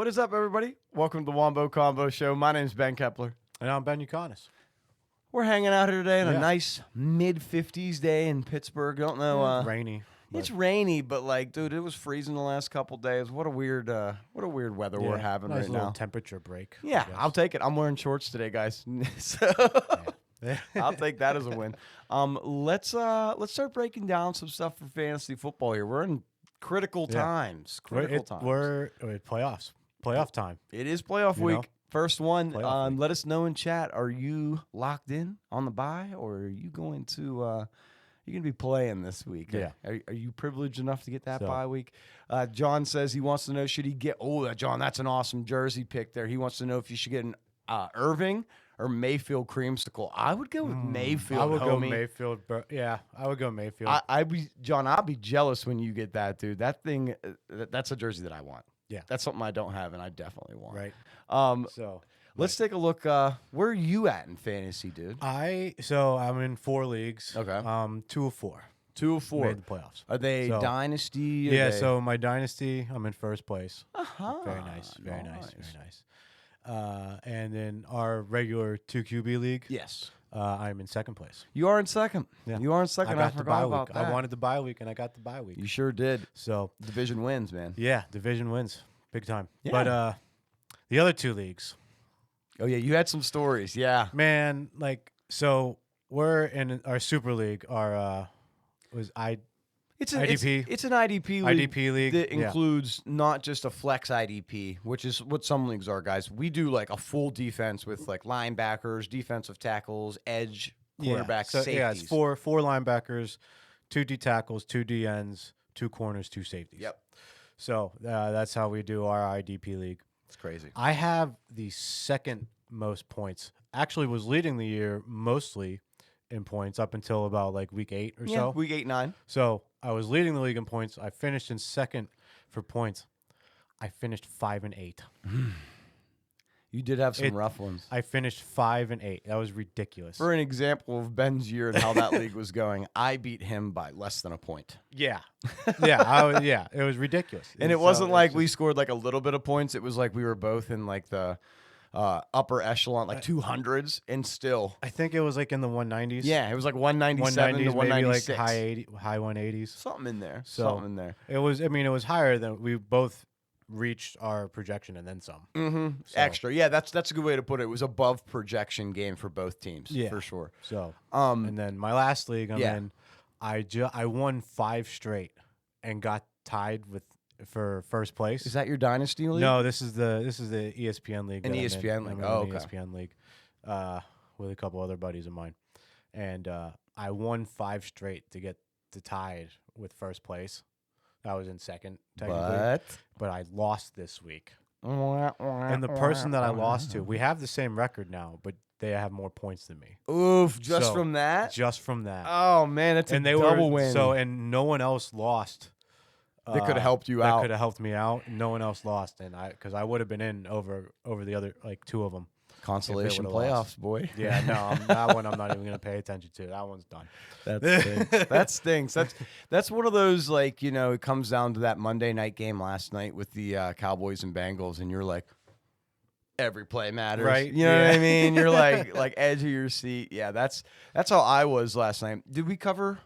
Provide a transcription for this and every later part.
What is up, everybody? Welcome to the Wombo Combo Show. My name is Ben Kepler. And I'm Ben Uconis. We're hanging out here today on a Yeah. nice mid-50s day in Pittsburgh. Don't know. Rainy. It's rainy, but like, dude, it was freezing the last couple days. What a weird weather we're having nice right little now. temperature break. Yeah, I'll take it. I'm wearing shorts today, guys. So I'll take that as a win. Let's start breaking down some stuff for fantasy football here. We're in critical times. Critical times. We're playoffs. Playoff time. It is playoff week. know? First one. Playoff week. Let us know in chat. Are you locked in on the bye, or are you going to you're going to be playing this week? Yeah. Are you privileged enough to get that So- bye week? John says he wants to know, should he get? Oh, John, that's an awesome jersey pick there. He wants to know if you should get an Irving or Mayfield creamsicle. I would go with Mayfield. I would go homie. Mayfield. Yeah, I would go Mayfield. I'd be John. I'll be jealous when you get that, dude. That thing. That's a jersey that I want. Yeah. That's something I don't have, and I definitely want. right. So Let's take a look. Where are you at in fantasy, dude? I'm in 4 leagues. Okay. 2 of 4 2 of 4. made the playoffs. Are they So- dynasty? Are Yeah. they- So my dynasty, I'm in first place. Uh-huh. Very nice. Very nice. Very nice. And then our regular 2 QB league. Yes. I'm in second place. You are in second. Yeah. You are in second. I got the forgot bye about week. that. I wanted the bye week, and I got the bye week. You sure did. So Division wins, man. yeah, division wins, big time. Yeah. But the other 2 leagues, Oh yeah, you had some stories. Yeah. man, so we're in our super league. Our It's IDP. It's an IDP league. IDP league That yeah. includes not just a flex IDP, which is what some leagues are, guys. We do like a full defense with like linebackers, defensive tackles, edge, quarterbacks, So, safeties. yeah, it's four linebackers, 2 D tackles, 2 D ends, 2 corners, 2 safeties. Yep. So that's how we do our IDP league. It's crazy. I have the second most points. Actually, was leading the year mostly in points up until about like week 8 or so. Week 8, 9. So I was leading the league in points. I finished in second for points. I finished 5 and 8. You did have some rough ones. I finished 5 and 8. That was ridiculous. For an example of Ben's year and how that league was going, I beat him by less than a point. Yeah, yeah, it was ridiculous. And it wasn't like we scored like a little bit of points. It was like we were both in like the upper echelon, like 200s, and still. I think it was like in the 190s. Yeah, it was like 197 to 190s, maybe 196. like high 180s. Something in there. So- Something in there. It was. I mean, it was higher than we both reached our projection and then some. Mm-hmm. So- Extra. Yeah, that's a good way to put it. It was above projection game for both teams, Yeah. for sure. So, Um, and then my last league I'm yeah. in, I won 5 straight and got tied for first place. is that your dynasty league? No, this is the ESPN league. An that I'm in. ESPN league. I'm in Oh, an okay. ESPN league, with a couple other buddies of mine, and I won 5 straight to get tied with first place. I was in second technically, but I lost this week. And the person that I lost to, we have the same record now, but they have more points than me. Oof, just So, from that? Just from that. Oh, man, it's And a they double were win. so, and no one else lost. That could have helped you that out. could have helped me out. No one else lost, and because I would have been in over the other like 2 of them. Consolation would've lost. playoffs, boy. Yeah, no, that one I'm not even gonna pay attention to. That one's done. That stinks. That stinks. That's one of those, like, you know, it comes down to that Monday night game last night with the Cowboys and Bengals, and you're like, every play matters, Right, You know what I yeah. mean? You're like edge of your seat. Yeah, that's how I was last night. Did we cover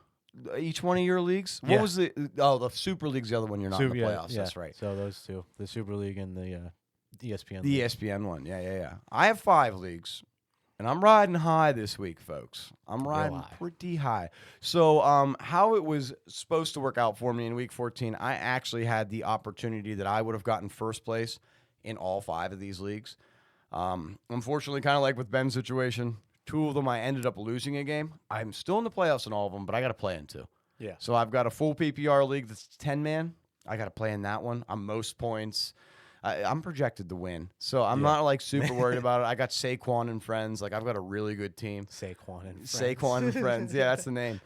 each one of your leagues? What Yeah. was the Super League's the other one? You're not in the playoffs. That's right. So those 2, the Super League and the ESPN. The league. ESPN one. Yeah. I have 5 leagues, and I'm riding high this week, folks. I'm riding high. pretty high. So how it was supposed to work out for me in week 14, I actually had the opportunity that I would have gotten first place in all 5 of these leagues. Unfortunately, kind of like with Ben's situation, 2 of them I ended up losing a game. I'm still in the playoffs in all of them, but I got to play in 2. Yeah. So I've got a full PPR league that's 10-man. I got to play in that one. I'm most points. I'm projected to win. So I'm not like super worried about it. I got Saquon and friends. Like, I've got a really good team. Saquon and friends. Saquon and friends. Yeah, that's the name.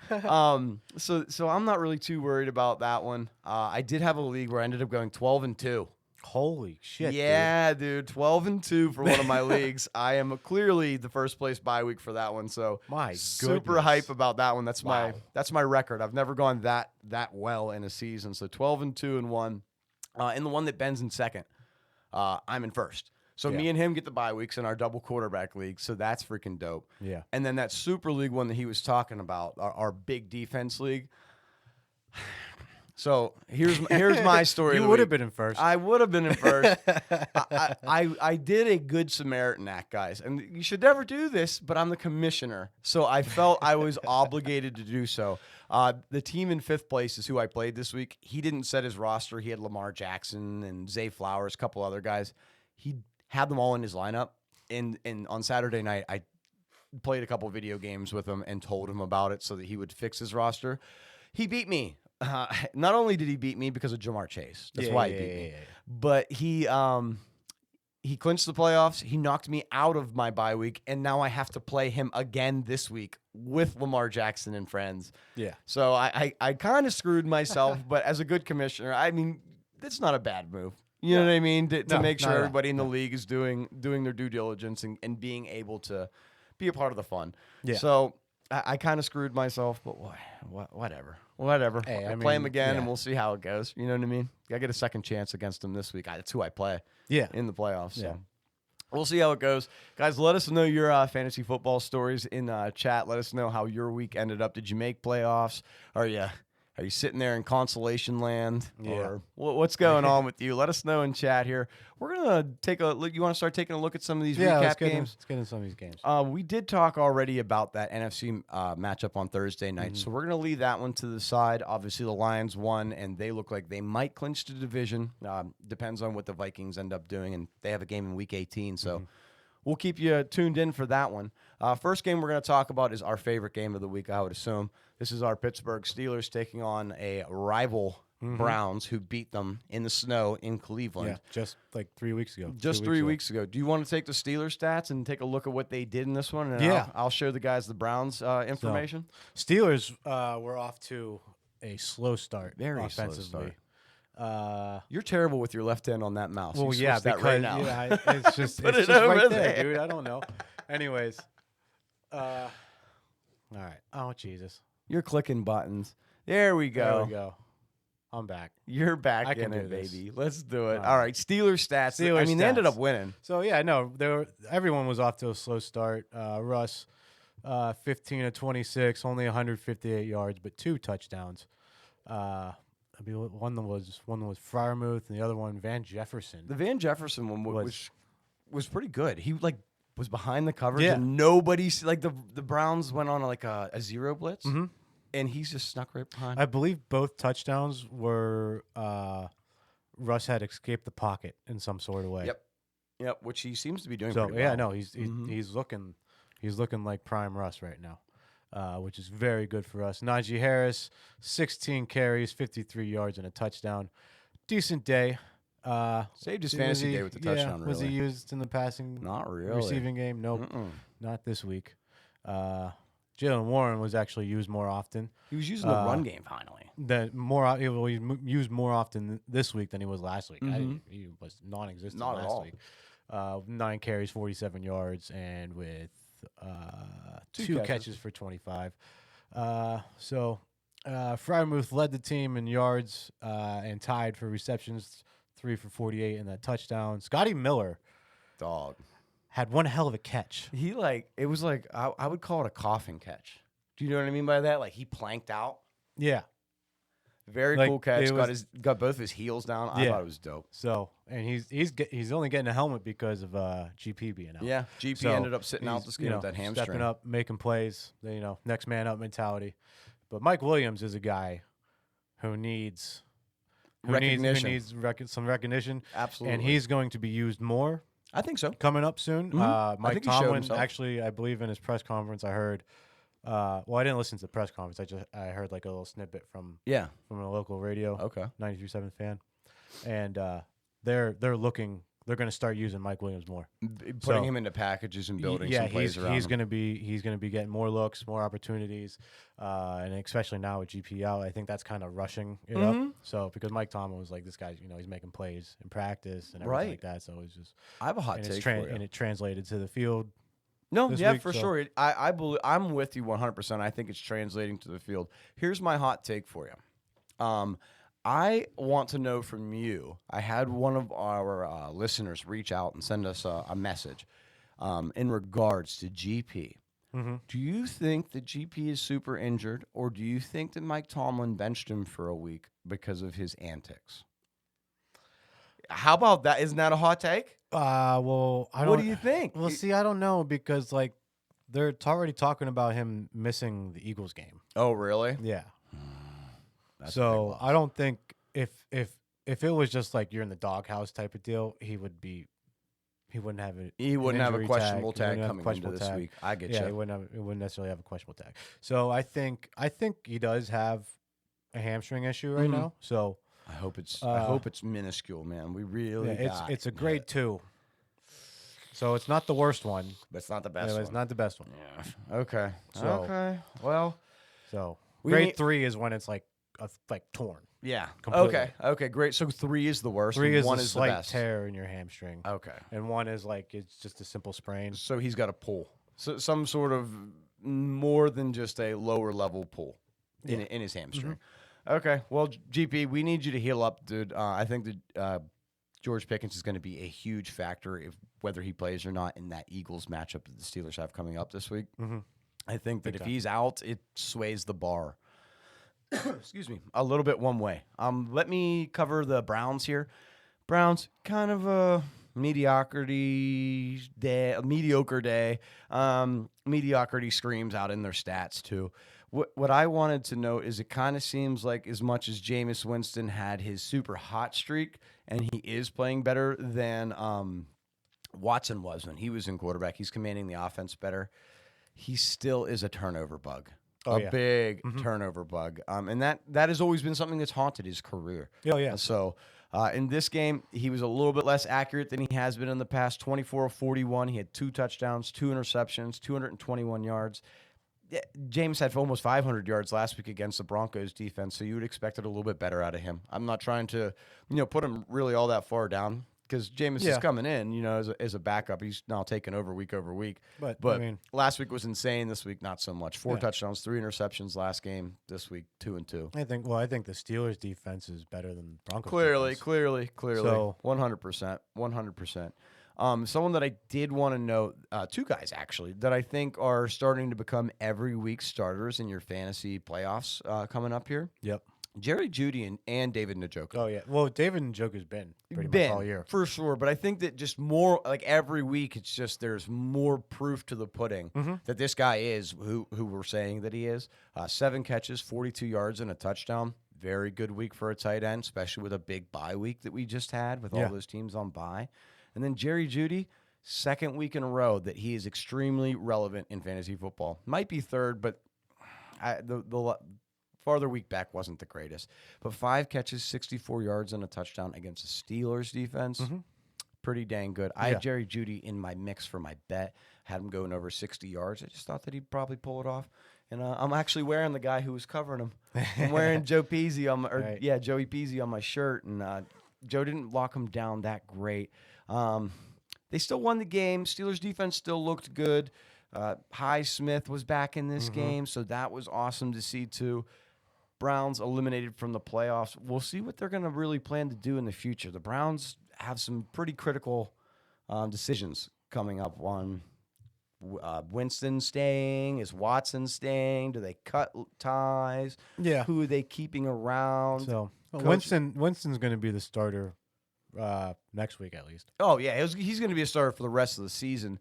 So I'm not really too worried about that one. I did have a league where I ended up going 12-2. Holy shit! Yeah, dude, 12-2 for one of my leagues. I am clearly the first place bye week for that one. So My super goodness. hype about that one. That's Wow. my record. I've never gone that well in a season. So 12-2 and 1. And the one that Ben's in second. I'm in first. So Yeah. me and him get the bye weeks in our double quarterback league. So that's freaking dope. Yeah. And then that Super League one that he was talking about, our big defense league. So here's my story. You would have been in first. I would have been in first. I did a good Samaritan act, guys, and you should never do this, but I'm the commissioner, so I felt I was obligated to do so. The team in 5th place is who I played this week. He didn't set his roster. He had Lamar Jackson and Zay Flowers, a couple other guys. He had them all in his lineup, and on Saturday night, I played a couple video games with him and told him about it so that he would fix his roster. He beat me. Not only did he beat me because of Jamar Chase, that's why he beat me, but he clinched the playoffs. He knocked me out of my bye week, and now I have to play him again this week with Lamar Jackson and friends. Yeah. So I kind of screwed myself, but as a good commissioner, I mean, it's not a bad move. You know what I mean? To make sure everybody in the league is doing their due diligence and being able to be a part of the fun. Yeah. So I kind of screwed myself, but whatever. Hey, I'll play him again, and we'll see how it goes. You know what I mean? I get a second chance against him this week. That's who I play. Yeah. In the playoffs. So. Yeah. We'll see how it goes. Guys, let us know your fantasy football stories in chat. Let us know how your week ended up. Did you make playoffs? Are you sitting there in consolation land? Yeah. Or what's going on with you? Let us know in chat here. We're going to take a look. You want to start taking a look at some of these recap games? Let's get into some of these games. We did talk already about that NFC matchup on Thursday night, so we're going to leave that one to the side. Obviously, the Lions won, and they look like they might clinch the division. Depends on what the Vikings end up doing, and they have a game in Week 18, so we'll keep you tuned in for that one. First game we're going to talk about is our favorite game of the week, I would assume. This is our Pittsburgh Steelers taking on a rival Browns who beat them in the snow in Cleveland. Yeah, just like 3 weeks ago. Just 3 weeks ago. Do you want to take the Steelers stats and take a look at what they did in this one? And I'll show the guys the Browns information. So, Steelers were off to a slow start offensively. Slow start. You're terrible with your left hand on that mouse. Well, yeah, because right now. It's just, it's just right there, dude. I don't know. Anyways. All right. Oh, Jesus. You're clicking buttons. There we go. There we go. I'm back. You're back in it, baby. Let's do it. All right. Steelers stats. They ended up winning. So, yeah, no, everyone was off to a slow start. Russ, 15 of 26, only 158 yards, but 2 touchdowns. One was Freiermuth, and the other one Van Jefferson. The Van Jefferson one was pretty good. He was behind the coverage, and nobody the Browns went on a zero blitz, and he's just snuck right behind. I believe both touchdowns were Russ had escaped the pocket in some sort of way. Yep, which he seems to be doing. So pretty well. no, he's looking like prime Russ right now, which is very good for us. Najee Harris, 16 carries, 53 yards, and a touchdown. Decent day. Saved his fantasy day with the touchdown. Was he used in the passing? Not really. Receiving game? Nope. Not this week. Jalen Warren was actually used more often. He was using the run game finally. He was used more often this week than he was last week. He was non-existent last week. 9 carries, 47 yards, and with two catches for 25. Freiermuth led the team in yards and tied for receptions, 3 for 48, and that touchdown. Scotty Miller, dog, had one hell of a catch. He it was I would call it a coffin catch. Do you know what I mean by that? Like he planked out. Yeah. Very cool catch. Got both his heels down. I thought it was dope. So, and he's only getting a helmet because of GP being out. Yeah, GP ended up sitting out this game with that hamstring. Stepping up, making plays. Next man up mentality. But Mike Williams is a guy who needs recognition. Some recognition. Absolutely. And he's going to be used more. I think so. Coming up soon. Mike Tomlin, actually, I believe in his press conference, I heard. I didn't listen to the press conference. I heard like a little snippet from a local radio. Okay. 93.7 fan, and they're going to start using Mike Williams more, putting him into packages and building some plays around. He's going to be getting more looks, more opportunities, and especially now with GP out, I think that's kind of rushing it up. So because Mike Tomlin was like, this guy's he's making plays in practice and everything like that. So it's just I have a hot take for you, and it translated to the field. No, yeah, week, for sure. I believe I'm with you 100%. I think it's translating to the field. Here's my hot take for you. I want to know from you. I had one of our listeners reach out and send us a message in regards to GP. Mm-hmm. Do you think that GP is super injured, or do you think that Mike Tomlin benched him for a week because of his antics? How about that? Isn't that a hot take? Well, I don't. What do you think? Well, see, I don't know because like they're already talking about him missing the Eagles game. Oh, really? Yeah. That's a big So loss. I don't think if it was just like you're in the doghouse type of deal, he wouldn't have it. He wouldn't have a questionable tag coming into this week. I get Yeah, you. he wouldn't necessarily have a questionable tag. So I think he does have a hamstring issue right now. So I hope it's minuscule, man. We really it's a grade 2. So it's not the worst one, but it's not the best. It's not the best one. Yeah. Okay. So- okay. Well. So We grade need- 3 is when it's like torn. Yeah. Completely. Okay. Okay. Great. So 3 is the worst. 3 and is 1 a is the slight best. tear in your hamstring, Okay. and 1 is like it's just a simple sprain. So he's got a pull. So some sort of more than just a lower level pull in his hamstring. Okay. Well, GP, we need you to heal up, dude. I think that George Pickens is going to be a huge factor if whether he plays or not in that Eagles matchup that the Steelers have coming up this week. Mm-hmm. I think that Big if time. he's out, it sways the bar. Excuse me, a little bit one way. Let me cover the Browns here. Browns, kind of a mediocre day. Mediocrity screams out in their stats too. What I wanted to note is it kind of seems like as much as Jameis Winston had his super hot streak and he is playing better than Watson was when he was in quarterback. He's commanding the offense better. He still is a turnover bug. Big turnover bug. And that has always been something that's haunted his career. Oh, yeah. So in this game, he was a little bit less accurate than he has been in the past. 24 of 41. He had 2 touchdowns, 2 interceptions, 221 yards. Yeah, James had almost 500 yards last week against the Broncos defense, so you would expect it a little bit better out of him. I'm not trying to, put him really all that far down because Jameis is coming in, as a backup. He's now taking over week. But I mean, last week was insane. This week, not so much. 4 touchdowns, 3 interceptions last game. This week, 2 and 2. I think the Steelers defense is better than the Broncos. Clearly. So 100%. 100%. Someone that I did want to note, 2 guys actually, that I think are starting to become every week starters in your fantasy playoffs coming up here. Yep. Jerry Jeudy and David Njoku. Oh, yeah. Well, David Njoku's been pretty much all year. For sure. But I think that just more, like every week, it's just there's more proof to the pudding that this guy is who we're saying that he is. 7 catches, 42 yards, and a touchdown. Very good week for a tight end, especially with a big bye week that we just had with all those teams on bye. And then Jerry Jeudy, second week in a row that he is extremely relevant in fantasy football. Might be third, but the farther week back wasn't the greatest. But 5 catches, 64 yards, and a touchdown against the Steelers defense. Pretty dang good. I had Jerry Jeudy in my mix for my bet. Had him going over 60 yards. I just thought that he'd probably pull it off. And I'm actually wearing the guy who was covering him. I'm wearing Joey Peasy on my shirt. And Joe didn't lock him down that great. They still won the game. Steelers defense still looked good. Highsmith was back in this game, so that was awesome to see too. Browns eliminated from the playoffs. We'll see what they're going to really plan to do in the future. The Browns have some pretty critical decisions coming up on Winston staying. Is Watson staying? Do they cut ties? Yeah. Who are they keeping around? So Winston's going to be the starter next week at least. Oh, yeah. He's going to be a starter for the rest of the season.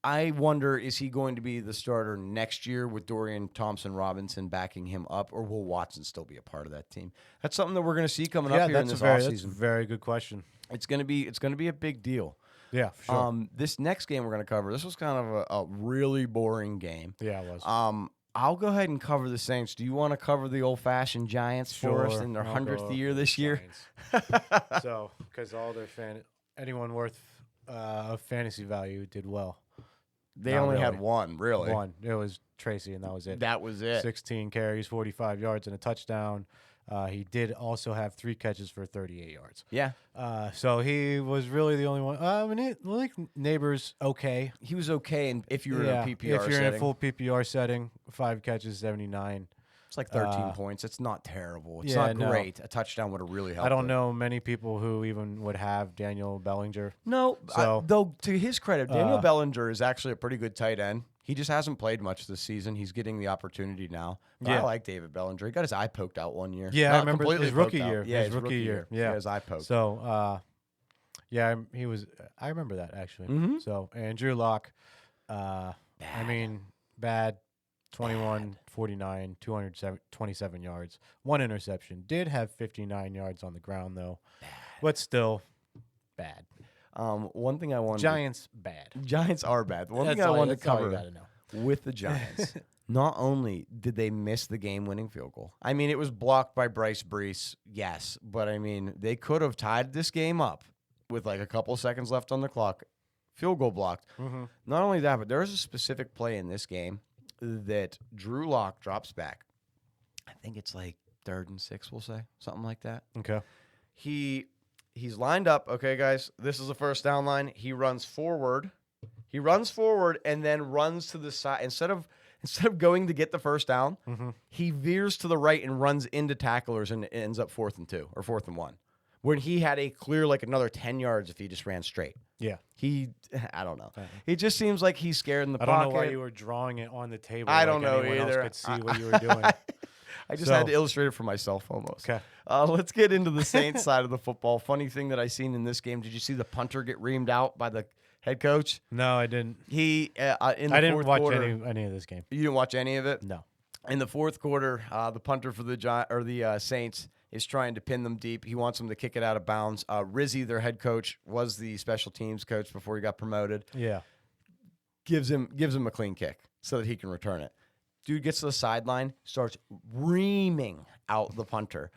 I wonder, is he going to be the starter next year with Dorian Thompson-Robinson backing him up, or will Watson still be a part of that team? That's something that we're going to see coming up here in this offseason. That's a very good question. It's going to be a big deal. Yeah, for sure. This next game we're going to cover, this was kind of a really boring game. Yeah, it was. I'll go ahead and cover the Saints. Do you want to cover the old-fashioned Giants for us in their 100th year this year? So, because all their anyone worth of fantasy value did well. They only had one, really. One. It was Tracy, and that was it. That was it. 16 carries, 45 yards, and a touchdown. He did also have 3 catches for 38 yards. Yeah. So he was really the only one. Neighbors, okay. He was okay if you were in a PPR setting. If you're in a full PPR setting, 5 catches, 79. It's like 13 points. It's not terrible. It's yeah, not no. great. A touchdown would have really helped. I don't it. know many people who even would have Daniel Bellinger. No, So, though to his credit, Daniel Bellinger is actually a pretty good tight end. He just hasn't played much this season. He's getting the opportunity now. But I like David Bellinger. He got his eye poked out one year. Yeah, Not I remember completely his rookie poked out. year. Yeah, his rookie year. Yeah, his eye poked. So, he was. I remember that actually. Mm-hmm. So, and Drew Lock, I mean, bad. 21, 49, 227 yards, 1 interception. Did have 59 yards on the ground, though. But still, bad. One thing I wanted Giants, bad. Giants are bad. One thing I wanted to cover with the Giants, not only did they miss the game-winning field goal. I mean, it was blocked by Bryce Brees, yes. But, I mean, they could have tied this game up with like a couple seconds left on the clock. Field goal blocked. Mm-hmm. Not only that, but there was a specific play in this game that Drew Lock drops back. I think it's like 3rd and 6, we'll say. Something like that. Okay. He's lined up. Okay, guys, this is the first down line. He runs forward. He runs forward and then runs to the side. Instead of going to get the first down, he veers to the right and runs into tacklers and it ends up 4th and 2 or 4th and 1. When he had a clear like another 10 yards if he just ran straight. Yeah. I don't know. It just seems like he's scared in the pocket. I don't know why you were drawing it on the table. I don't know anyone either. Else could see what you were doing. I just had to illustrate it for myself almost. Okay. Let's get into the Saints side of the football. Funny thing that I seen in this game, did you see the punter get reamed out by the head coach? No, I didn't. He I didn't watch any of this game. You didn't watch any of it? No. In the fourth quarter, the punter for the Saints is trying to pin them deep. He wants them to kick it out of bounds. Rizzi, their head coach, was the special teams coach before he got promoted. Yeah. Gives him a clean kick so that he can return it. Dude gets to the sideline, starts reaming out the punter.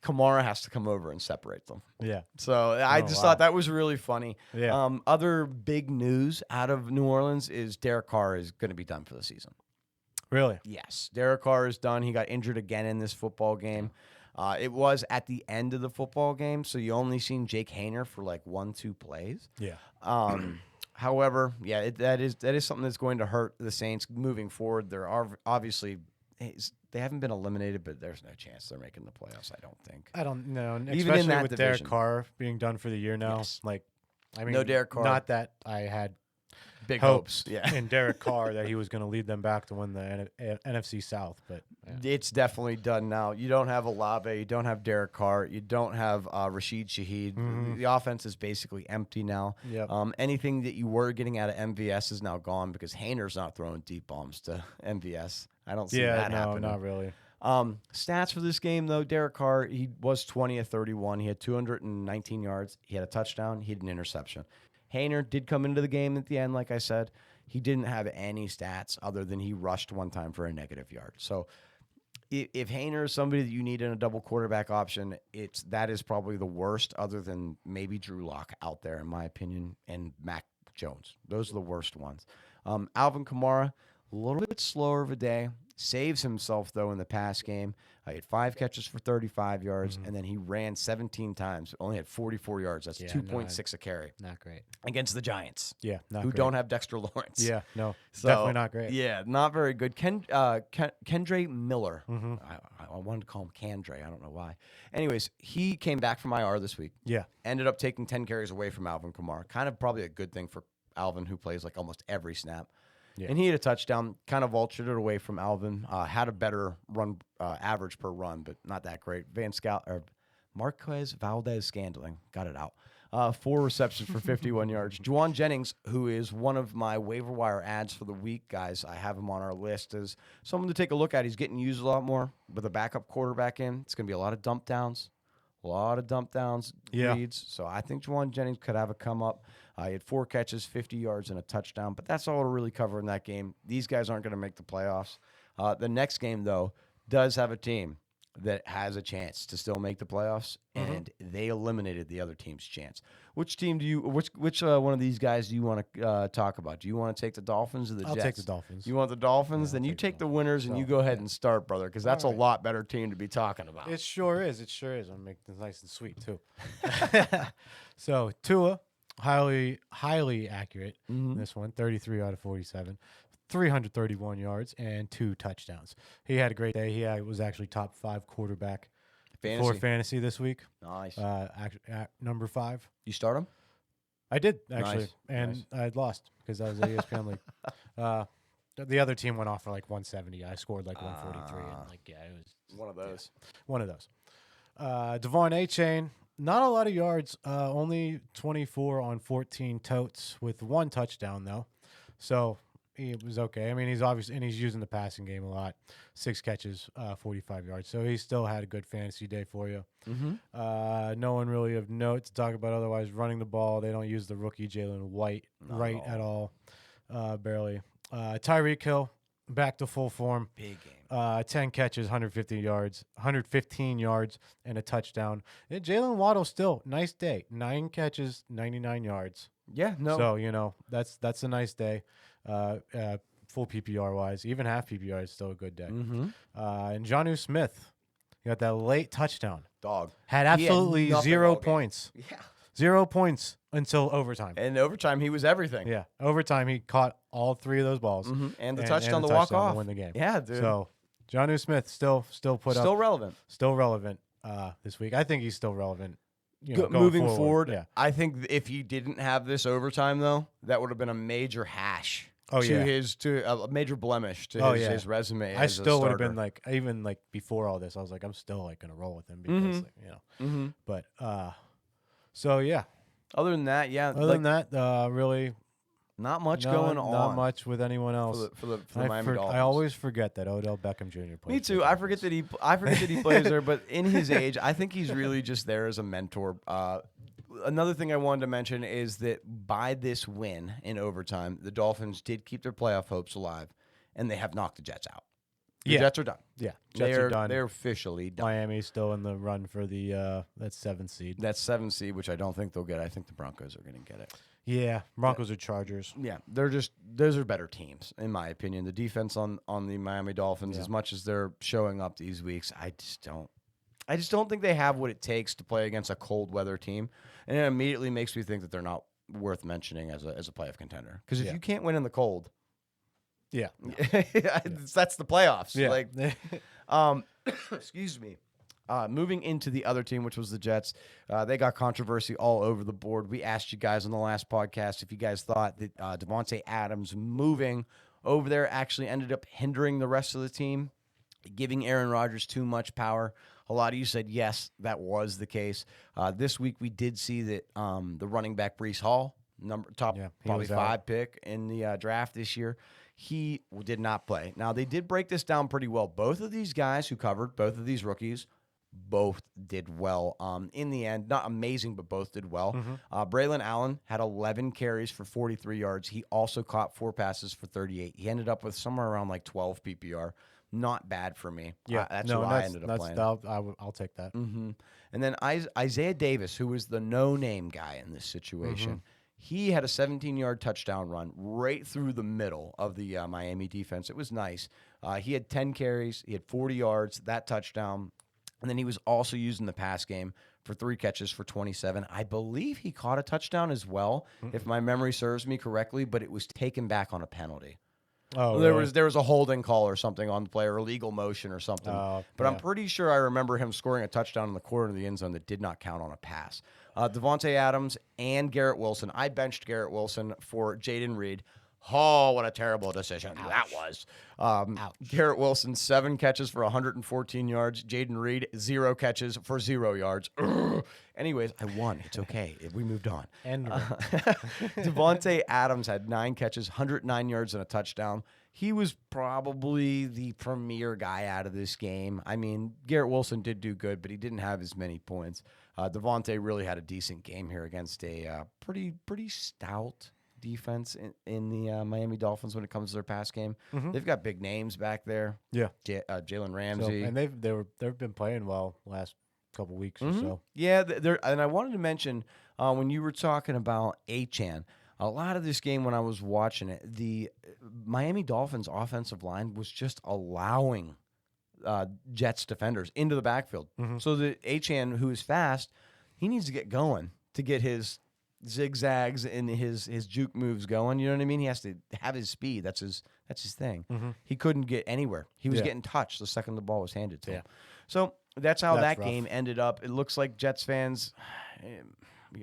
Kamara has to come over and separate them. Yeah. So I just thought that was really funny. Yeah. Other big news out of New Orleans is Derek Carr is going to be done for the season. Really? Yes. Derek Carr is done. He got injured again in this football game. It was at the end of the football game, so you only seen Jake Haener for like 1-2 plays. Yeah. However, yeah, that is something that's going to hurt the Saints moving forward. There are obviously they haven't been eliminated, but there's no chance they're making the playoffs. I don't think. I don't know. Even especially in that with division. Derek Carr being done for the year now. Yes. Like, I mean, No Derek Carr. Not that I had Big hopes Yeah. in Derek Carr that he was going to lead them back to win the NFC South, but yeah. It's definitely done now. You don't have Olave, you don't have Derek Carr, you don't have Rashid Shaheed. Mm-hmm. The offense is basically empty now. Yep. Anything that you were getting out of MVS is now gone because Haener's not throwing deep bombs to MVS. I don't see that happening. No, not really. Stats for this game, though, Derek Carr, he was 20 of 31. He had 219 yards. He had a touchdown. He had an interception. Haener did come into the game at the end, like I said. He didn't have any stats other than he rushed one time for a negative yard. So if Haener is somebody that you need in a double quarterback option, that is probably the worst other than maybe Drew Lock out there, in my opinion, and Mac Jones. Those are the worst ones. Alvin Kamara, a little bit slower of a day. Saves himself, though, in the pass game. He had 5 catches for 35 yards, and then he ran 17 times. Only had 44 yards. That's 2.6 a carry. Not great. Against the Giants. Yeah, not who great. don't have Dexter Lawrence. Yeah, no, So, definitely not great. Yeah, not very good. Kendre Miller. Mm-hmm. I wanted to call him Kandre. I don't know why. Anyways, he came back from IR this week. Yeah. Ended up taking 10 carries away from Alvin Kamara. Kind of probably a good thing for Alvin, who plays like almost every snap. Yeah. And he had a touchdown, kind of vultured it away from Alvin. Had a better run average per run, but not that great. Marquez Valdez-Scantling got it out. 4 receptions for 51 yards. Juwan Jennings, who is one of my waiver wire ads for the week, guys, I have him on our list as someone to take a look at. He's getting used a lot more with a backup quarterback in. It's going to be a lot of dump downs. Reads. So I think Juwan Jennings could have a come up. He had 4 catches, 50 yards, and a touchdown. But that's all to really cover in that game. These guys aren't going to make the playoffs. The next game, though, does have a team that has a chance to still make the playoffs, and they eliminated the other team's chance. Which team do you? Which one of these guys do you want to talk about? Do you want to take the Dolphins or the Jets? I'll take the Dolphins. You want the Dolphins? Then you take the winners, and you go ahead and start, brother, because that's a lot better team to be talking about. It sure is. It sure is. I'll make this nice and sweet too. So Tua, highly accurate in this one, 33 out of 47. 331 yards and 2 touchdowns. He had a great day. He was actually top 5 quarterback for fantasy this week. Nice. Actually, at number 5. You start him? I did, actually. Nice. And I had lost because I was at ESPN League. The other team went off for like 170. I scored like 143. And it was one of those. Yeah, one of those. Devon A-Chain, not a lot of yards, only 24 on 14 totes with 1 touchdown, though. So he was okay. I mean, he's using the passing game a lot. 6 catches, 45 yards. So he still had a good fantasy day for you. Mm-hmm. No one really of note to talk about otherwise. Running the ball, they don't use the rookie Jalen White at all. Barely. Tyreek Hill, back to full form. Big game. 10 catches, 115 yards, and a touchdown. And Jalen Waddle still, nice day. 9 catches, 99 yards. Yeah, no. So, that's a nice day. Full PPR-wise. Even half PPR is still a good day. Mm-hmm. And Jonnu Smith, he got that late touchdown. Dog. Had absolutely 0 points. Yeah. 0 points until overtime. And overtime, he was everything. Yeah. Overtime, he caught all 3 of those balls. Mm-hmm. And the touchdown to walk off. To win the game. Yeah, dude. So, Jonnu Smith still relevant. Still relevant this week. I think he's still relevant. Moving forward, yeah. I think if he didn't have this overtime, though, that would have been a major hash. A major blemish to his resume. I still would have been even before all this, I was like, I'm still gonna roll with him because Mm-hmm. But so yeah. Other than that, really not much going on. Not much with anyone else for the Miami Dolphins. I always forget that Odell Beckham Jr. plays. Me too. I forget that he plays there, but in his age, I think he's really just there as a mentor. Another thing I wanted to mention is that by this win in overtime, the Dolphins did keep their playoff hopes alive, and they have knocked the Jets out. The Jets are done. Yeah, Jets are done. They're officially done. Miami's still in the run for the that 7th seed. That 7th seed, which I don't think they'll get. I think the Broncos are going to get it. Yeah, Broncos or Chargers. Yeah, those are better teams in my opinion. The defense on the Miami Dolphins, as much as they're showing up these weeks, I just don't think they have what it takes to play against a cold weather team, and it immediately makes me think that they're not worth mentioning as a playoff contender. Because if you can't win in the cold, that's the playoffs. Yeah. Excuse me. Moving into the other team, which was the Jets, they got controversy all over the board. We asked you guys on the last podcast if you guys thought that Davante Adams moving over there actually ended up hindering the rest of the team, giving Aaron Rodgers too much power. A lot of you said yes, that was the case. This week we did see that the running back Breece Hall, probably 5 pick in the draft this year, he did not play. Now, they did break this down pretty well. Both of these guys who covered, both of these rookies, both did well. In the end, not amazing, but both did well. Braylon Allen had 11 carries for 43 yards. He also caught 4 passes for 38. He ended up with somewhere around 12 PPR. Not bad for me. Yeah, that's what I ended up playing. I'll take that. Mm-hmm. And then Isaiah Davis, who was the no-name guy in this situation, he had a 17-yard touchdown run right through the middle of the Miami defense. It was nice. He had 10 carries. He had 40 yards, that touchdown. And then he was also used in the pass game for 3 catches for 27. I believe he caught a touchdown as well, if my memory serves me correctly, but it was taken back on a penalty. Oh, there was a holding call or something on the play, or illegal motion or something. But I'm pretty sure I remember him scoring a touchdown in the corner of the end zone that did not count on a pass. Davante Adams and Garrett Wilson. I benched Garrett Wilson for Jaden Reed. Oh, what a terrible decision that was. Garrett Wilson, 7 catches for 114 yards. Jaden Reed, 0 catches for 0 yards. Anyways, I won. It's okay. We moved on. And Davante Adams had 9 catches, 109 yards, and a touchdown. He was probably the premier guy out of this game. I mean, Garrett Wilson did do good, but he didn't have as many points. Davante really had a decent game here against a pretty stout defense in the Miami Dolphins when it comes to their pass game. They've got big names back there. Yeah, Jalen Ramsey, and they've been playing well last couple weeks or so. Yeah, and I wanted to mention when you were talking about Achane, a lot of this game when I was watching it, the Miami Dolphins offensive line was just allowing Jets defenders into the backfield. So the Achane, who is fast, he needs to get going to get his zigzags and his juke moves going. You know what I mean? He has to have his speed. That's That's his thing. Mm-hmm. He couldn't get anywhere. He was getting touched the second the ball was handed to him. So that's how that game ended up. It looks like Jets fans,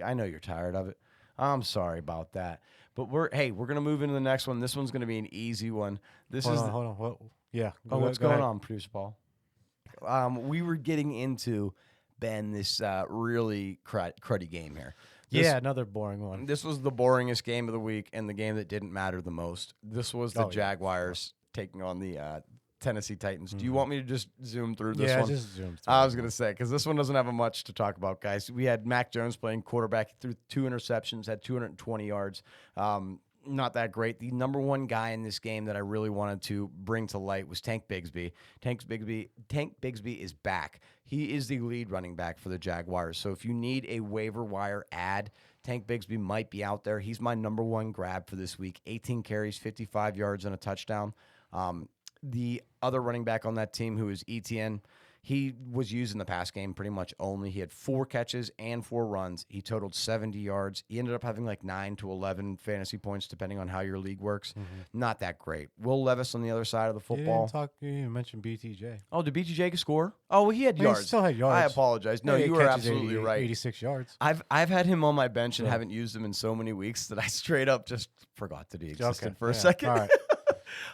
I know you're tired of it. I'm sorry about that. But we're going to move into the next one. This one's going to be an easy one. Hold on. What? Yeah. What's going on, Producer Paul? We were getting into, Ben, this really cruddy game here. Another boring one. This was the boringest game of the week and the game that didn't matter the most. This was the Jaguars taking on the Tennessee Titans. Mm-hmm. Do you want me to just zoom through this one? Yeah, just zoom through. I was going to say, because this one doesn't have much to talk about, guys. We had Mac Jones playing quarterback. He threw 2 interceptions, had 220 yards. Not that great. The number one guy in this game that I really wanted to bring to light was Tank Bigsby. Tank Bigsby is back. He is the lead running back for the Jaguars. So if you need a waiver wire ad, Tank Bigsby might be out there. He's my number one grab for this week. 18 carries, 55 yards, and a touchdown. The other running back on that team, who is Etienne, he was used in the pass game pretty much only. He had 4 catches and 4 runs. He totaled 70 yards. He ended up having like 9 to 11 fantasy points, depending on how your league works. Mm-hmm. Not that great. Will Levis on the other side of the football. You didn't mention BTJ. Oh, did BTJ score? Oh, he had yards. He still had yards. I apologize. No, you were absolutely right. 86 yards. I've had him on my bench and haven't used him in so many weeks that I straight up just forgot that he existed for a second. All right.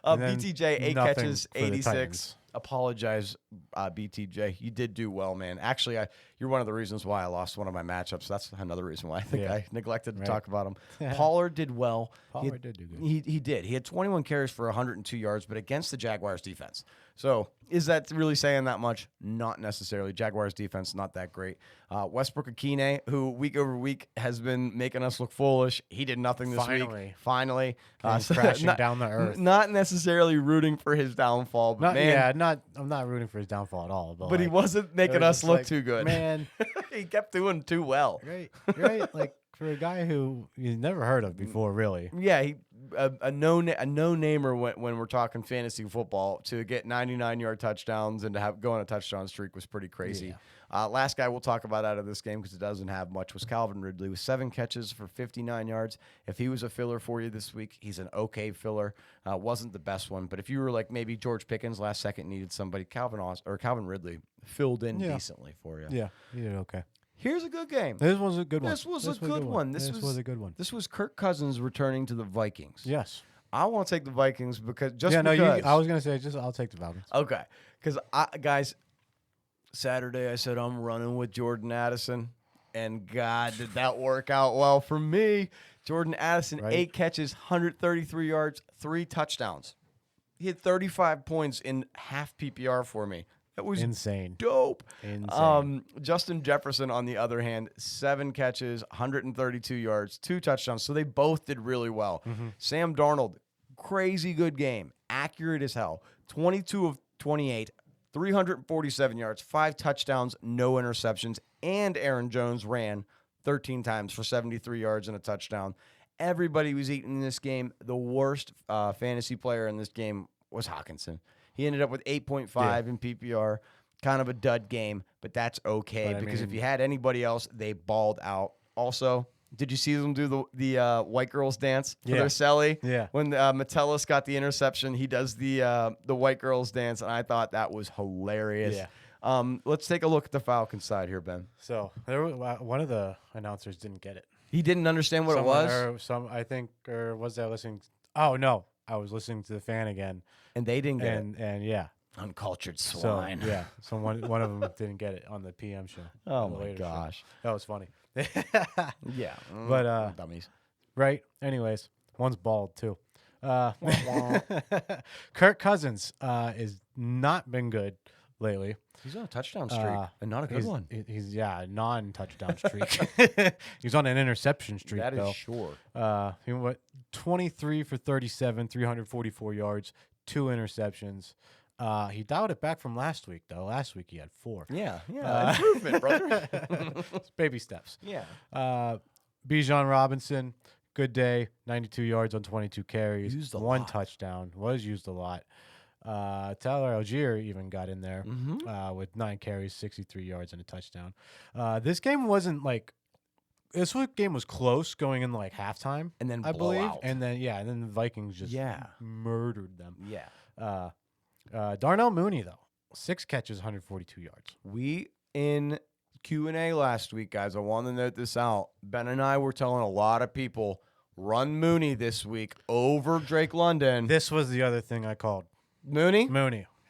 BTJ, 8 catches, 86. Apologize, BTJ. You did do well, man. Actually, you're one of the reasons why I lost one of my matchups. That's another reason why I think I neglected to talk about him. Pollard did well. Pollard did do good. He did. He had 21 carries for 102 yards, but against the Jaguars defense. So is that really saying that much? Not necessarily. Jaguars defense, not that great. Westbrook-Akine, who week over week has been making us look foolish. He did nothing this week. Finally. Crashing down the earth. Not necessarily rooting for his downfall. But I'm not rooting for his downfall at all. But he wasn't making us look too good. Man. He kept doing too well. Right. Like, for a guy who you never heard of before, really. Yeah, a no-namer when we're talking fantasy football, to get 99-yard touchdowns and to go on a touchdown streak was pretty crazy. Yeah. Last guy we'll talk about out of this game, because it doesn't have much, was Calvin Ridley with 7 catches for 59 yards. If he was a filler for you this week, he's an okay filler. Wasn't the best one, but if you were like maybe George Pickens last second needed somebody, Calvin Ridley filled in decently for you. Yeah, he did okay. Here's a good game. This was a good one. This was a good one. This was a good one. This was Kirk Cousins returning to the Vikings. Yes. I want to take the Vikings because I was going to say I'll take the Falcons. Okay. Because, guys, Saturday I said I'm running with Jordan Addison, and God, did that work out well for me. Jordan Addison, 8 catches, 133 yards, 3 touchdowns. He had 35 points in half PPR for me. That was insane. Dope. Insane. Justin Jefferson, on the other hand, 7 catches, 132 yards, 2 touchdowns. So they both did really well. Mm-hmm. Sam Darnold, crazy good game. Accurate as hell. 22 of 28, 347 yards, 5 touchdowns, no interceptions. And Aaron Jones ran 13 times for 73 yards and a touchdown. Everybody was eating in this game. The worst fantasy player in this game was Hawkinson. He ended up with 8.5 in PPR. Kind of a dud game, but that's okay, because if you had anybody else, they balled out. Also, did you see them do the white girls dance for their celly? Yeah. When Metellus got the interception, he does the white girls dance, and I thought that was hilarious. Yeah. Let's take a look at the Falcons side here, Ben. So one of the announcers didn't get it. He didn't understand what it was? Or was I listening? Oh, no. I was listening to the fan again. And they didn't get it. And yeah. Uncultured swine. So one of them didn't get it on the PM show. Oh, my gosh. Show. That was funny. Yeah. But, dummies. Right. Anyways, one's bald, too. Kirk Cousins has not been good lately. He's on a touchdown streak, and not a good one. He's a non-touchdown streak. He's on an interception streak, that though. Is sure. He went 23 for 37, 344 yards, 2 interceptions. He dialed it back from last week, though. Last week he had 4. Yeah. Improvement, brother. It's baby steps. Yeah. Bijan Robinson, good day, 92 yards on 22 carries, used a 1 lot. touchdown. Was used a lot. Tyler Algier even got in there with 9 carries, 63 yards, and a touchdown. This game wasn't like this game was close going in like halftime, And then I believe, blowout. and then the Vikings just murdered them. Yeah. Darnell Mooney though, 6 catches, 142 yards. We in Q&A last week, guys, I want to note this out. Ben and I were telling a lot of people, run Mooney this week over Drake London. This was the other thing I called. Mooney?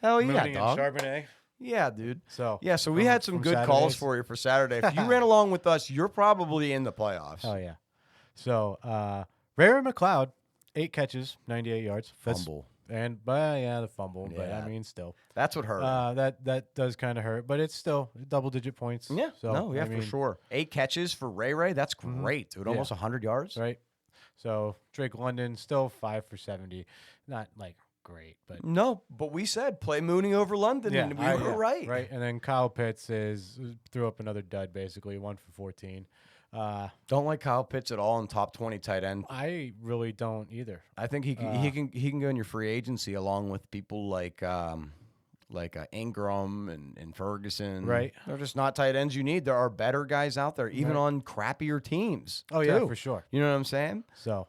Hell yeah, Mooney dog. and Charbonnet. Yeah, dude. So we had some good calls for you for Saturday. If you ran along with us, you're probably in the playoffs. Oh yeah. So Ray McLeod, 8 catches, 98 yards. Fumble. The fumble. But Yeah. I mean, still, That's what hurt. that does kind of hurt, but it's still double-digit points. Yeah. So for sure. 8 catches for Ray. That's great, dude. Almost 100 yards. Right. So Drake London still 5 for 70. Not like great, but No, but we said play Mooney over London, and we were right. Right. And then Kyle Pitts threw up another dud, basically 1 for 14. Don't like Kyle Pitts at all in top 20 tight end. I really don't either. I think he can go in your free agency along with people like Ingram and Ferguson. Right. They're just not tight ends you need. There are better guys out there, even on crappier teams. Oh yeah, for sure. You know what I'm saying? So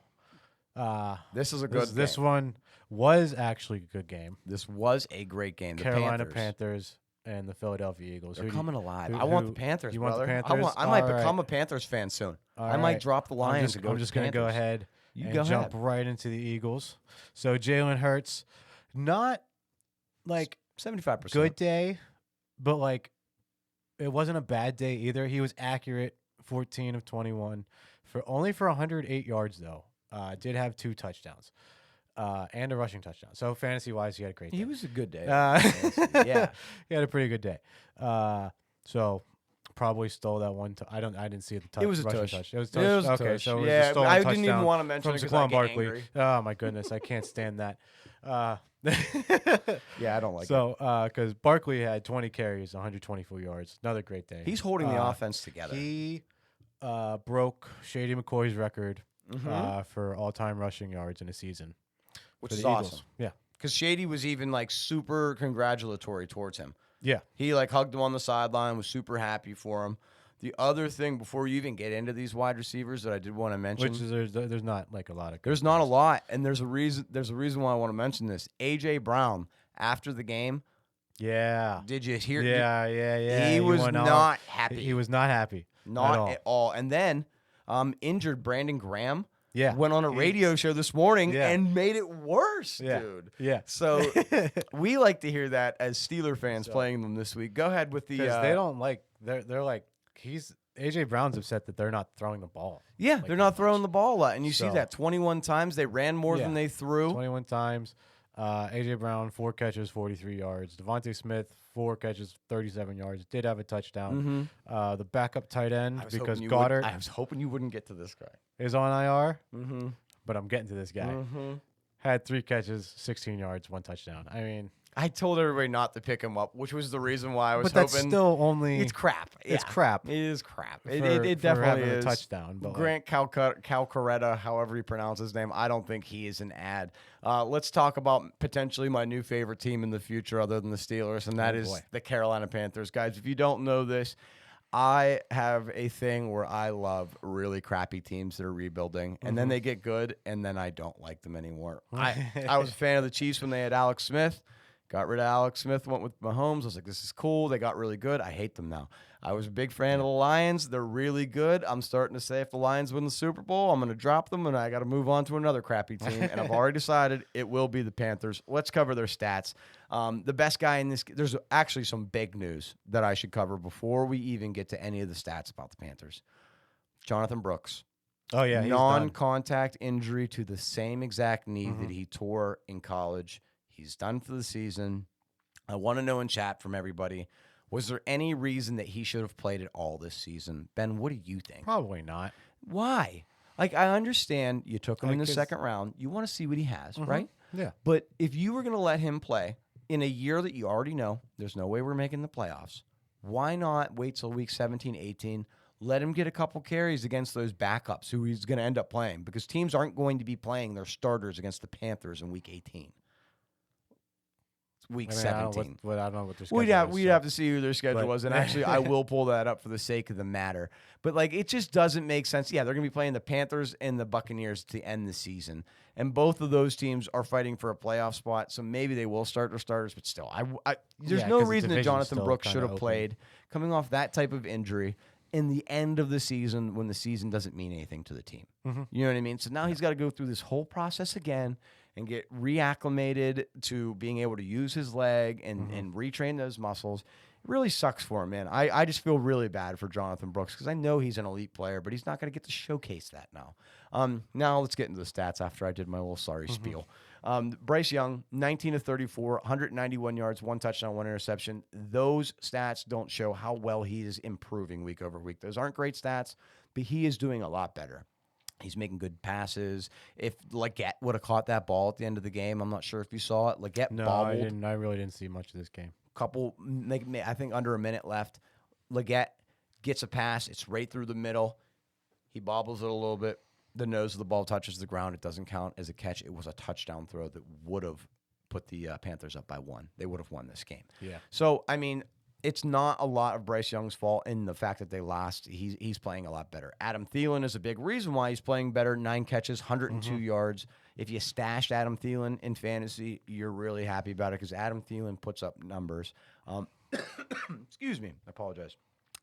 This is a good this game. one was actually a good game. This was a great game. The Carolina Panthers and the Philadelphia Eagles. They're coming alive. I want the Panthers, you brother. want the Panthers? I might All become right. a Panthers fan soon. All I might right. drop the Lions and go I'm to just the going to go Panthers. ahead You and go jump ahead. right into the Eagles. So Jalen Hurts, not like 75%. good day, but like it wasn't a bad day either. He was accurate, 14 of 21 for 108 yards though. Did have 2 touchdowns. And a rushing touchdown. So fantasy-wise, he had a great day. He was a good day. Yeah, he had a pretty good day. So probably stole that one. I didn't see the touch. It was a rushing tush. touch. It was It was a okay. tush. So it was Yeah, a stolen I didn't even touchdown want to mention from it 'cause I Saquon get Barkley. angry. Oh my goodness, I can't stand that. Yeah, I don't like it. So because Barkley had 20 carries, 124 yards, another great day. He's holding the offense together. He broke Shady McCoy's record Mm-hmm. for all-time rushing yards in a season. Which for is the awesome. Eagles. Yeah. Because Shady was even like super congratulatory towards him. Yeah. He like hugged him on the sideline, was super happy for him. The other thing, before you even get into these wide receivers that I did want to mention, Which is there's not like a lot of. there's not a lot, and there's a reason why I want to mention this. AJ Brown, after the game, Yeah. did you hear? Yeah. He was went not happy. He was not happy. Not at all. And then injured Brandon Graham Yeah. went on a radio show this morning Yeah. and made it worse, Yeah. dude. Yeah. So we like to hear that as Steeler fans playing them this week. Go ahead with the Because they don't like they're like AJ Brown's upset that they're not throwing the ball. yeah, like they're that not throwing much. the ball a lot. And you see So- that 21 times they ran more than they threw. 21 times. AJ Brown 4 catches, 43 yards. Devontae Smith 4 catches, 37 yards. Did have a touchdown. The backup tight end because Goddard I was hoping you wouldn't get to this guy. is on IR, Mm-hmm. but I'm getting to this guy. Mm-hmm. Had 3 catches, 16 yards, 1 touchdown. I mean, I told everybody not to pick him up, which was the reason why I was but that's hoping. still only It's crap. It's Yeah. crap. It is crap. for It definitely having is. a touchdown. But Grant Calcaretta, however you pronounce his name, I don't think he is an ad. Let's talk about potentially my new favorite team in the future other than the Steelers, and that is boy. the Carolina Panthers. Guys, if you don't know this, I have a thing where I love really crappy teams that are rebuilding, and then they get good, and then I don't like them anymore. I was a fan of the Chiefs when they had Alex Smith. Got rid of Alex Smith, went with Mahomes. I was like, this is cool. They got really good. I hate them now. I was a big fan of the Lions. They're really good. I'm starting to say if the Lions win the Super Bowl, I'm going to drop them, and I got to move on to another crappy team. And I've already decided it will be the Panthers. Let's cover their stats. The best guy in this – there's actually some big news that I should cover before we even get to any of the stats about the Panthers. Jonathan Brooks. Oh, yeah. He's done. Non-contact injury to the same exact knee that he tore in college. He's done for the season. I want to know in chat from everybody, was there any reason that he should have played at all this season? Ben, what do you think? Probably not. Why? Like, I understand you took him in the 'cause- second round. You want to see what he has, right? Yeah. But if you were going to let him play in a year that you already know, there's no way we're making the playoffs, why not wait till week 17, 18, let him get a couple carries against those backups who he's going to end up playing? Because teams aren't going to be playing their starters against the Panthers in week 18. week I 17. I don't know what their schedule We'd is. have to see who their schedule was, and actually, I will pull that up for the sake of the matter. But like, it just doesn't make sense. Yeah, they're going to be playing the Panthers and the Buccaneers to end the season, and both of those teams are fighting for a playoff spot. So maybe they will start their starters, but still, there's no 'cause the reason that division's Jonathan still Brooks kinda should have open. played coming off that type of injury in the end of the season when the season doesn't mean anything to the team. Mm-hmm. You know what I mean? So now he's got to go through this whole process again and get reacclimated to being able to use his leg and retrain those muscles. It really sucks for him, man. I just feel really bad for Jonathan Brooks because I know he's an elite player, but he's not going to get to showcase that now. Now let's get into the stats after I did my little sorry spiel. Bryce Young, 19 of 34, 191 yards, 1 touchdown, 1 interception. Those stats don't show how well he is improving week over week. Those aren't great stats, but he is doing a lot better. He's making good passes. If Leggett would have caught that ball at the end of the game, I'm not sure if you saw it. Leggett bobbled. I didn't. I really didn't see much of this game. I think under a minute left. Leggett gets a pass. It's right through the middle. He bobbles it a little bit. The nose of the ball touches the ground. It doesn't count as a catch. It was a touchdown throw that would have put the Panthers up by 1. They would have won this game. Yeah. So, I mean, it's not a lot of Bryce Young's fault in the fact that they lost. He's playing a lot better. Adam Thielen is a big reason why he's playing better. 9 catches, 102 yards. If you stashed Adam Thielen in fantasy, you're really happy about it because Adam Thielen puts up numbers. Excuse me. I apologize.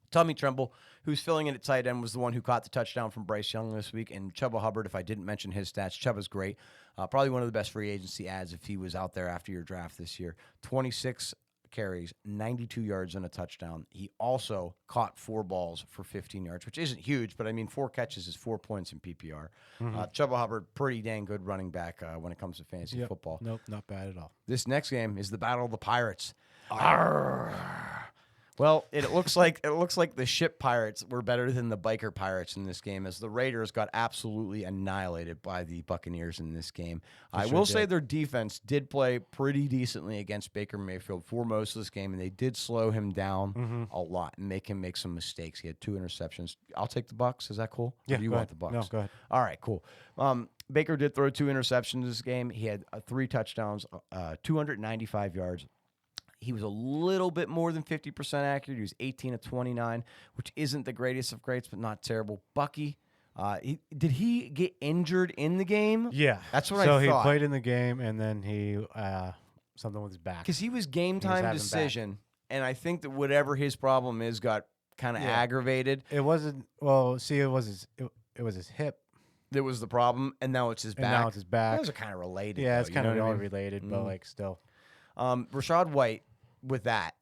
Tommy Tremble, who's filling in at tight end, was the one who caught the touchdown from Bryce Young this week. And Chuba Hubbard, if I didn't mention his stats, Chuba's great. Probably one of the best free agency ads if he was out there after your draft this year. 26 carries, 92 yards, and a touchdown. He also caught 4 balls for 15 yards, which isn't huge, but I mean, 4 catches is 4 points in PPR. Chuba Hubbard, pretty dang good running back when it comes to fantasy football. Nope, not bad at all. This next game is the Battle of the Pirates. Arrgh. Well, it looks like the ship pirates were better than the biker pirates in this game, as the Raiders got absolutely annihilated by the Buccaneers in this game. I will say their defense did play pretty decently against Baker Mayfield for most of this game, and they did slow him down a lot and make him make some mistakes. He had 2 interceptions. I'll take the Bucs. Is that cool? Yeah, or do you want the Bucs? No, go ahead. All right, cool. Baker did throw 2 interceptions this game. He had 3 touchdowns, 295 yards. He was a little bit more than 50% accurate. He was 18 of 29, which isn't the greatest of greats, but not terrible. Bucky, did he get injured in the game? Yeah. That's what I thought. thought. So he played in the game, and then he something with his back. Because he was game time decision, and I think that whatever his problem is got kind of aggravated. It wasn't. Well, see, it was his hip. That was the problem, and now it's his back. And now it's his back. Those are kind of related. Yeah, though, it's kind of all what I mean? related, but like still. Rashad White, with that,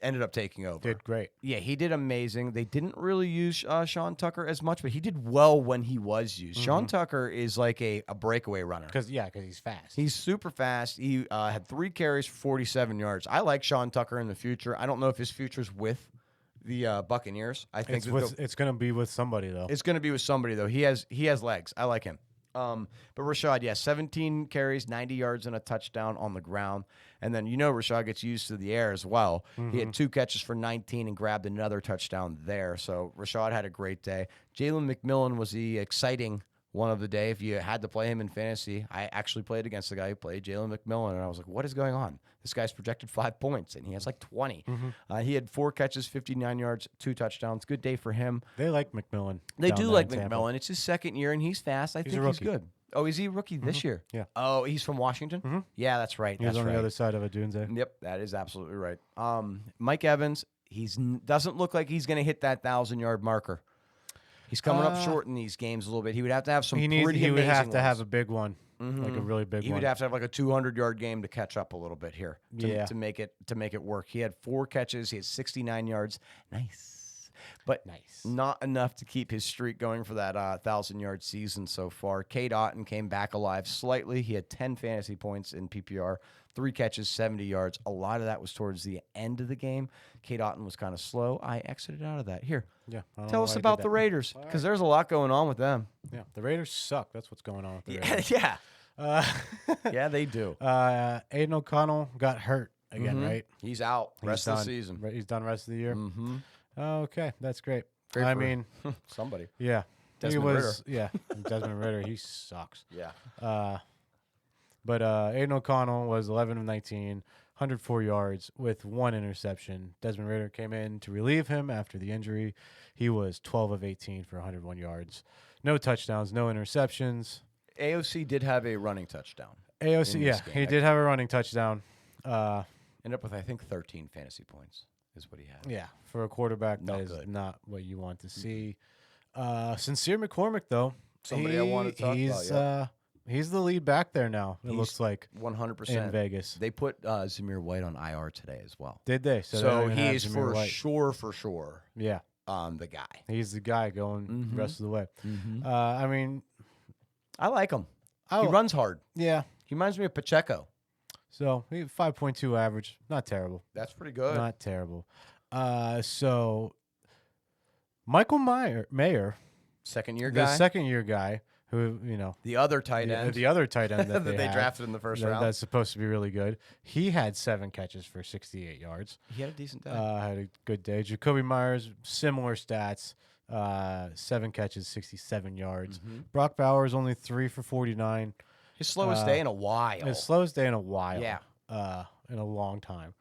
ended up taking over. Did great. Yeah, he did amazing. They didn't really use Sean Tucker as much, but he did well when he was used. Sean Tucker is like a breakaway runner. Because he's fast. He's super fast. He had 3 carries for 47 yards. I like Sean Tucker in the future. I don't know if his future's with the Buccaneers. I think it's going to be with somebody, though. It's going to be with somebody, though. He has legs. I like him. But Rashad, 17 carries, 90 yards, and a touchdown on the ground. And then, Rashad gets used to the air as well. He had 2 catches for 19 and grabbed another touchdown there. So Rashad had a great day. Jalen McMillan was the exciting one of the day. If you had to play him in fantasy, I actually played against the guy who played Jalen McMillan, and I was like, what is going on? This guy's projected 5 points, and he has like 20. He had 4 catches, 59 yards, 2 touchdowns. Good day for him. They like McMillan. They do like McMillan. It's his second year, and he's fast. I think he's good. Oh, is he a rookie this year? Yeah. Oh, he's from Washington? Yeah, that's right. He was on the other side of a Dunze. Yep, that is absolutely right. Mike Evans, doesn't look like he's going to hit that 1,000-yard marker. He's coming up short in these games a little bit. He would have to have some pretty amazing He would have to ones. have a big one, like a really big one. He would have to have like a 200-yard game to catch up a little bit here to make it work. He had 4 catches. He had 69 yards. But not enough to keep his streak going for that 1,000-yard season so far. Cade Otton came back alive slightly. He had 10 fantasy points in PPR, 3 catches, 70 yards. A lot of that was towards the end of the game. Cade Otton was kind of slow. I exited out of that. Here, tell us about the Raiders, because there's a lot going on with them. Yeah, the Raiders suck. That's what's going on with the Raiders. Yeah. Yeah, they do. Aiden O'Connell got hurt again, right? He's out rest of the season. He's done rest of the year. Mm-hmm. Okay, that's great. I mean, somebody. Yeah. Desmond Ritter. Yeah, Desmond Ritter. He sucks. Yeah. But Aiden O'Connell was 11 of 19, 104 yards with 1 interception. Desmond Ridder came in to relieve him after the injury. He was 12 of 18 for 101 yards. No touchdowns, no interceptions. AOC did have a running touchdown. AOC, in yeah, this game. he did have a running touchdown. Ended up with, I think, 13 fantasy points is what he had. Yeah, for a quarterback, Not that is good. not what you want to see. Sincere McCormick, though, Somebody I want to talk about, he's the lead back there now, it He's looks like, 100%. in Vegas. They put Zamir White on IR today as well. Did they? So they don't even have he's Zamir White. for sure Yeah, the guy. he's the guy going the rest of the way. I mean, I like him. He runs hard. Yeah. He reminds me of Pacheco. So, 5.2 average. Not terrible. That's pretty good. Not terrible. So, Michael Mayer, Second-year the guy. second-year guy, who, The other tight end. the other tight end that that they had, drafted in the first round. that's supposed to be really good. He had 7 catches for 68 yards. He had a decent day. Had a good day. Jacoby Myers, similar stats. 7 catches, 67 yards. Brock Bowers, only 3 for 49. His slowest day in a while. His slowest day in a while. Yeah. In a long time.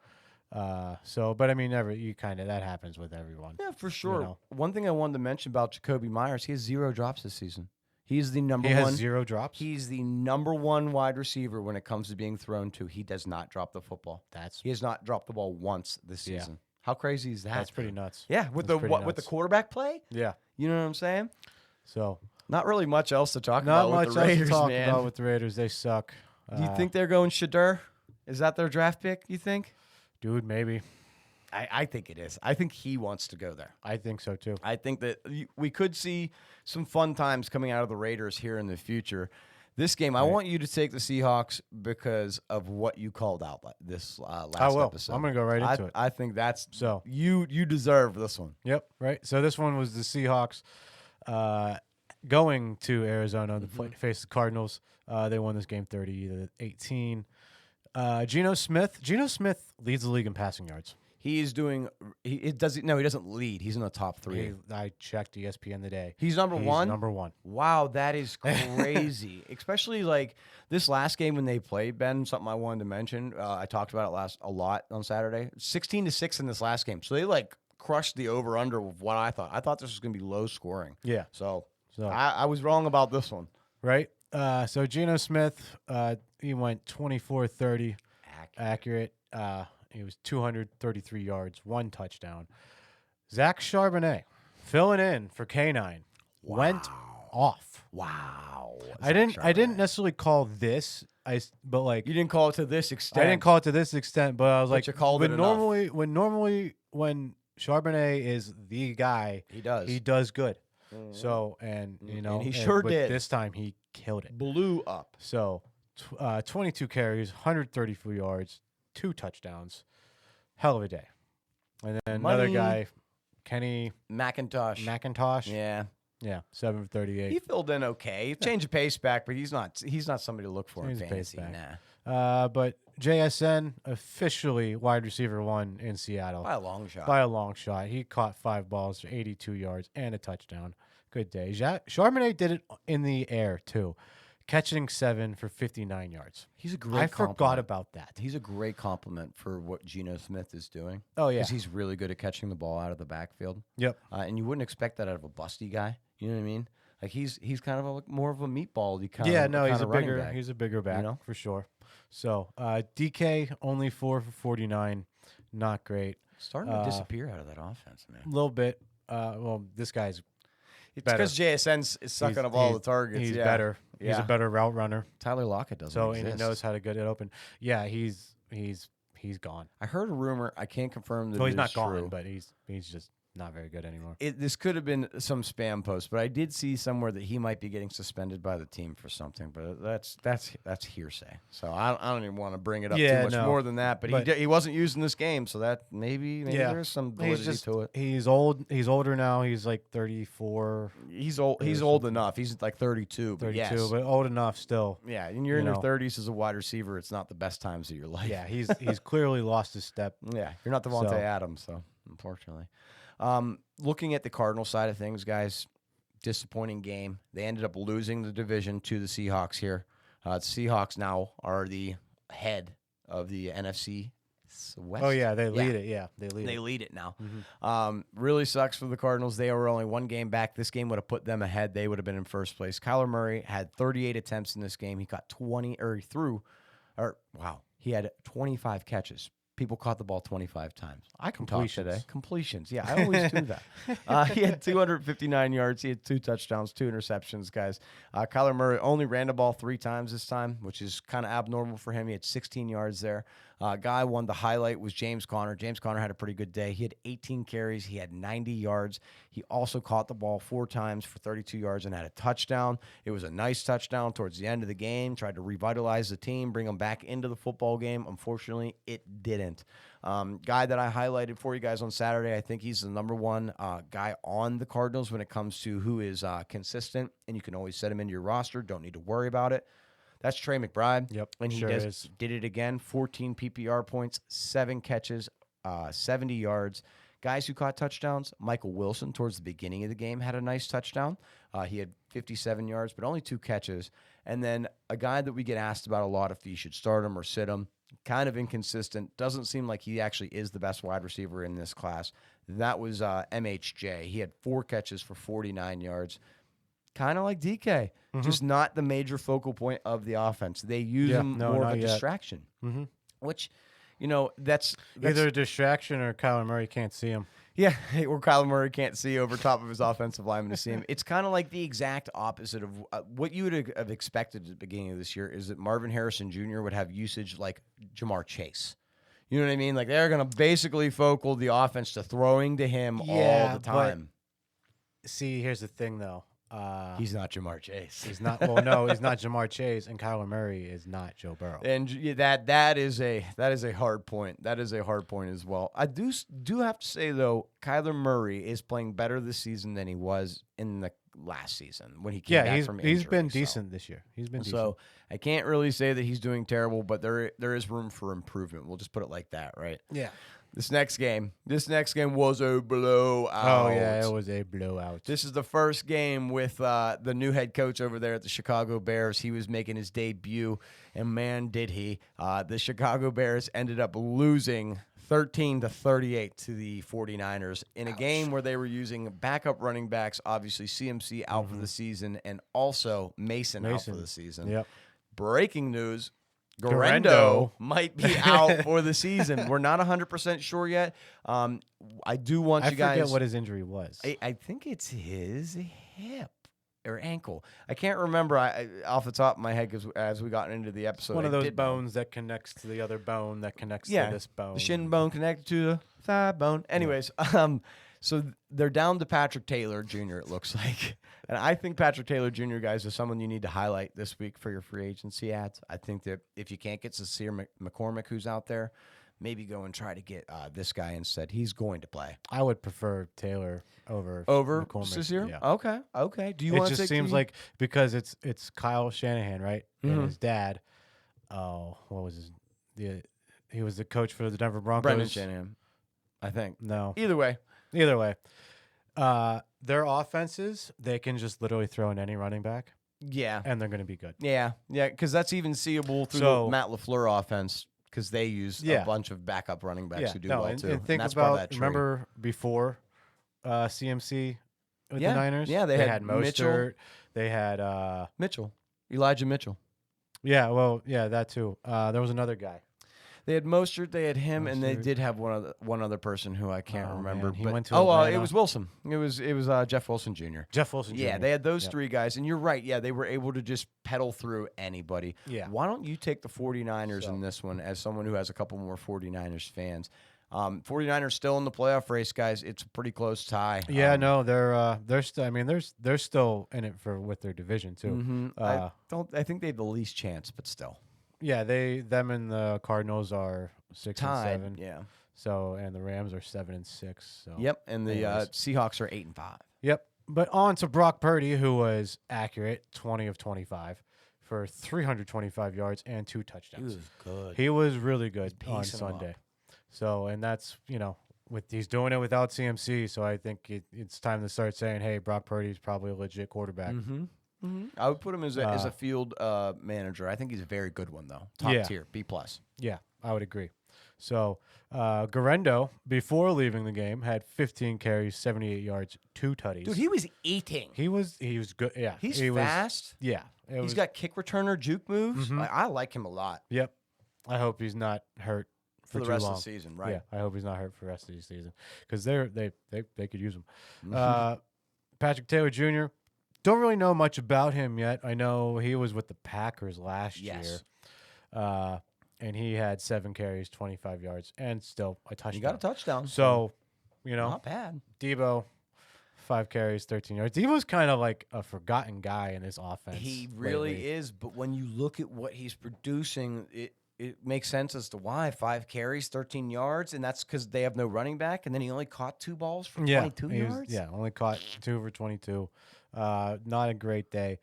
But I mean, that happens with everyone. Yeah, for sure. know. One thing I wanted to mention about Jacoby Myers, he has 0 drops this season. He's the number He one. has 0 drops. He's the number 1 wide receiver when it comes to being thrown to. He does not drop the football. He has not dropped the ball once this Yeah. season. How crazy is that? That's pretty nuts. Yeah, with That's the pretty with the nuts. quarterback play. Yeah. You know what I'm saying? So Not really much else to talk not about much with the else Raiders, to talk man. about with the Raiders. They suck. Do you think they're going Shadur? Is that their draft pick? You think? Dude, maybe. I think it is. I think he wants to go there. I think so too. I think that we could see some fun times coming out of the Raiders here in the future. This game, I want you to take the Seahawks because of what you called out this last I will. episode. I'm going to go right into it. I think that's So you deserve this one. Yep, right. So this one was the Seahawks going to Arizona to face the Cardinals. They won this game 30-18. Geno Smith leads the league in passing yards. He is doing. He doesn't lead. He's in the top 3. I checked ESPN today. He's number 1. Number 1. Wow, that is crazy. Especially like this last game when they played, Ben. Something I wanted to mention. I talked about it a lot on Saturday. 16-6 in this last game. So they like crushed the over under of what I thought. I thought this was going to be low scoring. Yeah. So I was wrong about this one. Right. So Geno Smith, he went 24-30 accurate. He was 233 yards, 1 touchdown. Zach Charbonnet, filling in for K9, went off. Wow. I didn't necessarily call this. But like You didn't call it to this extent. I didn't call it to this extent, but I was like, you called it when Charbonnet is the guy, He does. he does good. So and he sure but did. This time he killed it. Blew up. So 22 carries, 134 yards, 2 touchdowns. Hell of a day. And then another Money. guy, Kenny McIntosh. Yeah. Yeah, 7 for 38. He filled in okay. Change of pace back, but he's not somebody to look for in Change of pace fantasy. back. Nah. But JSN officially wide receiver 1 in Seattle. By a long shot. By a long shot. He caught 5 balls for 82 yards and a touchdown. Good day. Charbonnet did it in the air, too, catching 7 for 59 yards. He's a great I compliment. forgot about that. He's a great compliment for what Geno Smith is doing. Oh, yeah. Because he's really good at catching the ball out of the backfield. Yep. And you wouldn't expect that out of a busty guy. You know what I mean? Like he's kind of more of a meatball. He's a bigger back, for sure. So DK only 4 for 49. Not great. Starting to disappear out of that offense, man. A little bit. This guy's It's better. because JSN's is sucking up all the targets. He's yeah. better. He's Yeah. a better route runner. Tyler Lockett doesn't So exist. and he knows how to get it open. Yeah, he's gone. I heard a rumor. I can't confirm that Well, he's it not is gone, true. but he's just not very good anymore. This could have been some spam post, but I did see somewhere that he might be getting suspended by the team for something. But that's hearsay. So I don't even want to bring it up too much more than that. But he wasn't used in this game, so that maybe there's some validity to it. He's old. He's older now. He's like 34. He's old. He's old enough. He's like 32. 32, yes. but old enough still. Yeah, and you're in your 30s as a wide receiver. It's not the best times of your life. Yeah, he's clearly lost his step. Yeah, you're not Devontae Adams, so unfortunately. Looking at the Cardinal side of things, guys, disappointing game. They ended up losing the division to the Seahawks here. The Seahawks now are the head of the NFC Oh yeah, they lead it. Yeah, they lead it. They lead it now. Mm-hmm. Really sucks for the Cardinals. They were only one game back. This game would have put them ahead. They would have been in first place. Kyler Murray had 38 attempts in this game. He got he had 25 catches. People caught the ball 25 times. I can talk today. Completions. Yeah, I always do that. He had 259 yards. He had 2 touchdowns, 2 interceptions, guys. Kyler Murray only ran the ball 3 times this time, which is kind of abnormal for him. He had 16 yards there. Guy won the highlight was James Conner. James Conner had a pretty good day. He had 18 carries. He had 90 yards. He also caught the ball 4 times for 32 yards and had a touchdown. It was a nice touchdown towards the end of the game. Tried to revitalize the team, bring them back into the football game. Unfortunately, it didn't. Guy that I highlighted for you guys on Saturday, I think he's the number one guy on the Cardinals when it comes to who is consistent, and you can always set him into your roster. Don't need to worry about it. That's Trey McBride. Yep, and he did it again. 14 PPR points, 7 catches, 70 yards. Guys who caught touchdowns, Michael Wilson towards the beginning of the game had a nice touchdown. He had 57 yards, but only 2 catches. And then a guy that we get asked about a lot if you should start him or sit him, kind of inconsistent. Doesn't seem like he actually is the best wide receiver in this class. That was MHJ. He had 4 catches for 49 yards. Kind of like DK, just not the major focal point of the offense. They use him more of a distraction, which, that's either a distraction or Kyler Murray can't see him. Yeah, or Kyler Murray can't see over top of his offensive lineman to see him. It's kind of like the exact opposite of what you would have expected at the beginning of this year is that Marvin Harrison Jr. would have usage like Jamar Chase. You know what I mean? Like they're going to basically focal the offense to throwing to him all the time. See, here's the thing, though. He's not Jamar Chase. He's not. Well, no, he's not Jamar Chase, and Kyler Murray is not Joe Burrow. And that is a hard point. That is a hard point as well. I do have to say though, Kyler Murray is playing better this season than he was in the last season when he came back from injury. He's been decent this year. He's been decent. So I can't really say that he's doing terrible, but there is room for improvement. We'll just put it like that, right? Yeah. This next game was a blowout. Oh, yeah, it was a blowout. This is the first game with the new head coach over there at the Chicago Bears. He was making his debut, and man, did he. The Chicago Bears ended up losing 13-38 to the 49ers in a game where they were using backup running backs, obviously CMC out for the season, and also Mason out for the season. Yep. Breaking news. Guerrero might be out for the season. We're not 100% sure yet. I do want you guys. I forget what his injury was. I think it's his hip or ankle. I can't remember off the top of my head because as we got into the episode, one of those bones that connects to the other bone that connects to this bone. The shin bone connected to the thigh bone. Anyways, so they're down to Patrick Taylor Jr., it looks like. And I think Patrick Taylor Jr., guys, is someone you need to highlight this week for your free agency ads. I think that if you can't get Sincere McCormick, who's out there, maybe go and try to get this guy instead. He's going to play. I would prefer Taylor over McCormick. Sincere? Yeah. Okay. Do you want to? It just seems like because it's Kyle Shanahan, right? And his dad. Oh, what was his? He was the coach for the Denver Broncos. Brendan Shanahan, I think. No. Either way. Their offenses, they can just literally throw in any running back. Yeah. And they're going to be good. Yeah, because that's even seeable through the Matt LaFleur offense because they use a bunch of backup running backs who do well, too. And think about, remember before CMC with the Niners? Yeah, they had Mostert. Mitchell. They had Elijah Mitchell. Yeah, well, yeah, that too. There was another guy. They had Mostert, they had him, and they did have one other person who I can't remember. Man. He went to Atlanta. It was Wilson. It was Jeff Wilson Jr. Jeff Wilson Jr. Yeah, they had those 3 guys, and you're right. Yeah, they were able to just pedal through anybody. Yeah. Why don't you take the 49ers in this one as someone who has a couple more 49ers fans? 49ers still in the playoff race, guys. It's a pretty close tie. Yeah, no, they're still. I mean, they're still in it with their division too. I think they have the least chance, but still. Yeah, them and the Cardinals are 6 and 7. Yeah. So and the Rams are 7 and 6. So yep, and the Seahawks are 8 and 5. Yep. But on to Brock Purdy, who was accurate, 20 of 25 for 325 yards and 2 touchdowns. He was good. He was really good on Sunday. So and that's he's doing it without CMC. So I think it's time to start saying, hey, Brock Purdy's probably a legit quarterback. Mm-hmm. I would put him as a field manager. I think he's a very good one, though. Top tier, B+. Yeah, I would agree. So Garendo, before leaving the game, had 15 carries, 78 yards, 2 tutties. Dude, he was eating. He was good. Yeah, He's he fast. Yeah, He's got kick returner juke moves. Mhm. I like him a lot Yep. I hope he's not hurt for the too rest long. of the season, right? Yeah, I hope he's not hurt for the rest of the season because they could use him. Mhm. Patrick Taylor Jr. Don't really know much about him yet. I know he was with the Packers last year, and he had 7 carries, 25 yards, and still a touchdown. He got a touchdown. So, not bad. Debo, 5 carries, 13 yards. Debo's kind of like a forgotten guy in this offense. He really lately. is, but when you look at what he's producing, it makes sense as to why 5 carries, 13 yards, and that's because they have no running back, and then he only caught 2 balls for 22 yards. Only caught 2 for 22. Not a great day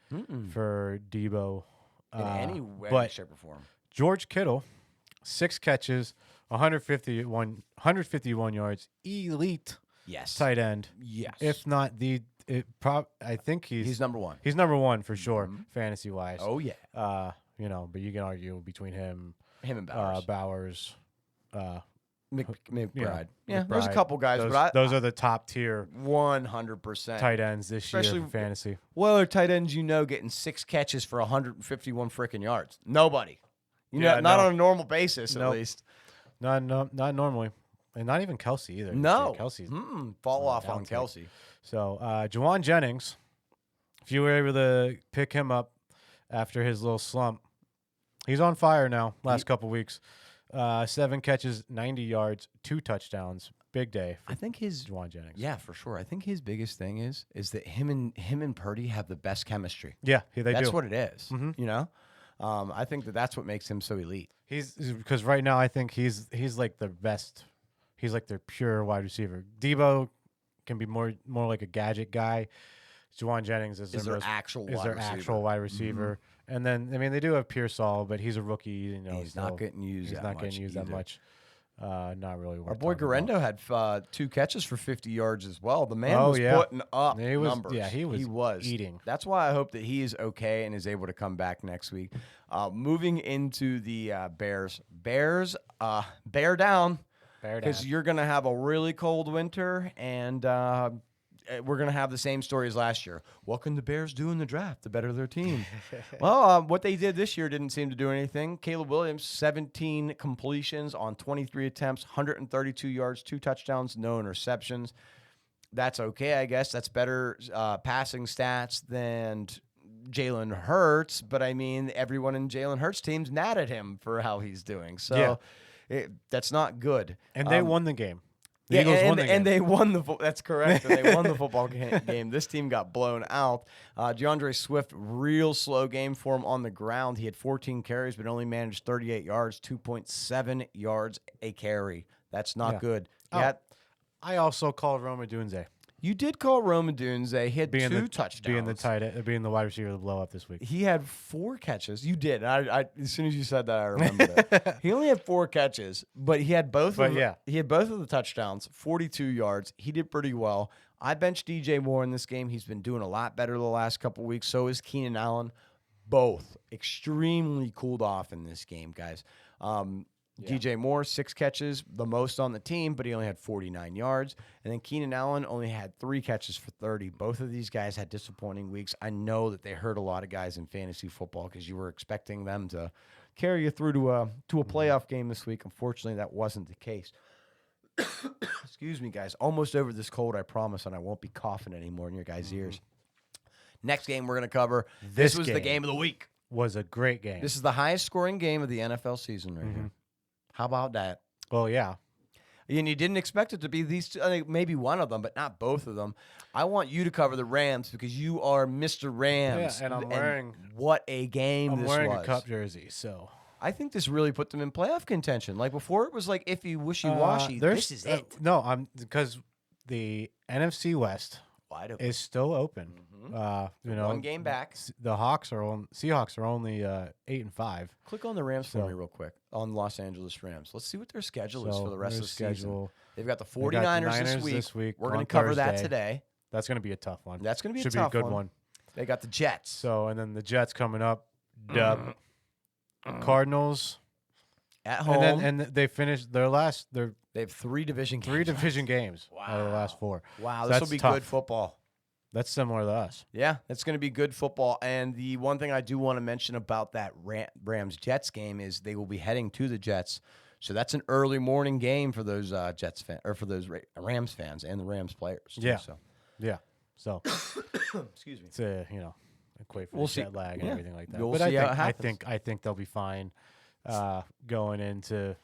for Debo In any way, but shape, or form. George Kittle, 6 catches, 151 yards, elite Yes. tight end. Yes. If not I think he's number 1. He's number 1 for sure, fantasy wise. Oh yeah. But you can argue between him and Bowers. Bowers, McBride. Yeah, McBride. there's a couple guys, but those are the top tier 100% tight ends this year Especially for fantasy. What other tight ends getting 6 catches for 151 freaking yards? Nobody. Not on a normal basis, at least. Not normally, and not even Kelsey either. No, Kelsey's fall off on Kelsey. So Juwan Jennings, if you were able to pick him up after his little slump, he's on fire now. Last couple weeks, 7 catches, 90 yards, 2 touchdowns. Big day. I think his Juwan Jennings. Yeah, for sure. I think his biggest thing is that him and Purdy have the best chemistry. Yeah, they do. That's what it is. I think that's what makes him so elite. He's because right now I think he's like the best. He's like their pure wide receiver. Debo can be more like a gadget guy. Juwan Jennings is their actual wide receiver. And then they do have Pearsall, but he's a rookie. He's not getting used. He's not getting used that much. Not really. Our boy Garendo had 2 catches for 50 yards as well. The man was putting up numbers. Yeah, he was eating. That's why I hope that he is okay and is able to come back next week. Moving into the Bears. Bears, bear down. Because you're going to have a really cold winter, and we're going to have the same story as last year. What can the Bears do in the draft to better their team? Well, what they did this year didn't seem to do anything. Caleb Williams, 17 completions on 23 attempts, 132 yards, 2 touchdowns, no interceptions. That's okay, I guess. That's better passing stats than Jalen Hurts, but everyone in Jalen Hurts' team's mad at him for how he's doing. So. Yeah. That's not good. And they won the game. The Eagles won the game. And they won the that's correct. And they won the football game. This team got blown out. DeAndre Swift, real slow game for him on the ground. He had 14 carries, but only managed 38 yards, 2.7 yards a carry. That's not good. I also called Rome Odunze. You did call Rome Odunze. He had 2 touchdowns. Being the wide receiver to blow up this week. He had 4 catches. You did. I as soon as you said that, I remembered it. He only had 4 catches, but he had both. He had both of the touchdowns, 42 yards. He did pretty well. I benched DJ Moore in this game. He's been doing a lot better the last couple weeks. So is Keenan Allen. Both extremely cooled off in this game, guys. DJ Moore, 6 catches, the most on the team, but he only had 49 yards. And then Keenan Allen only had 3 catches for 30. Both of these guys had disappointing weeks. I know that they hurt a lot of guys in fantasy football because you were expecting them to carry you through to a playoff game this week. Unfortunately, that wasn't the case. Excuse me, guys. Almost over this cold, I promise, and I won't be coughing anymore in your guys' ears. Next game we're going to cover. This was the game of the week. Was a great game. This is the highest scoring game of the NFL season right here. How about that? Well, yeah. And you didn't expect it to be these two, I think maybe one of them, but not both of them. I want you to cover the Rams because you are Mr. Rams. Yeah, and I'm wearing... What a game this was. I'm wearing a Cup jersey, so... I think this really put them in playoff contention. Like before, it was like iffy, wishy-washy. This is it. No, because the NFC West is still open. One game back. The Seahawks are only 8-5. Click on the Rams for me real quick on Los Angeles Rams. Let's see what their schedule is for the rest of the season. They've got the 49ers this week. We're going to cover that today. That's going to be a tough one. That's going to be Should a tough be a good one. They got the Jets. So, and then the Jets coming up. Cardinals. At home. And they finished their They have 3 division games. 3 division games out of the last 4. Wow, So this will be tough. good football. That's similar to us. Yeah, it's going to be good football. And the one thing I do want to mention about that Rams-Jets game is they will be heading to the Jets. So that's an early morning game for those Jets fans, or for those Rams fans and the Rams players. Too, Yeah. So. Yeah. So, Excuse me. to equate for We'll the jet lag and Yeah. everything like that. We'll But see how it happens. I think they'll be fine going into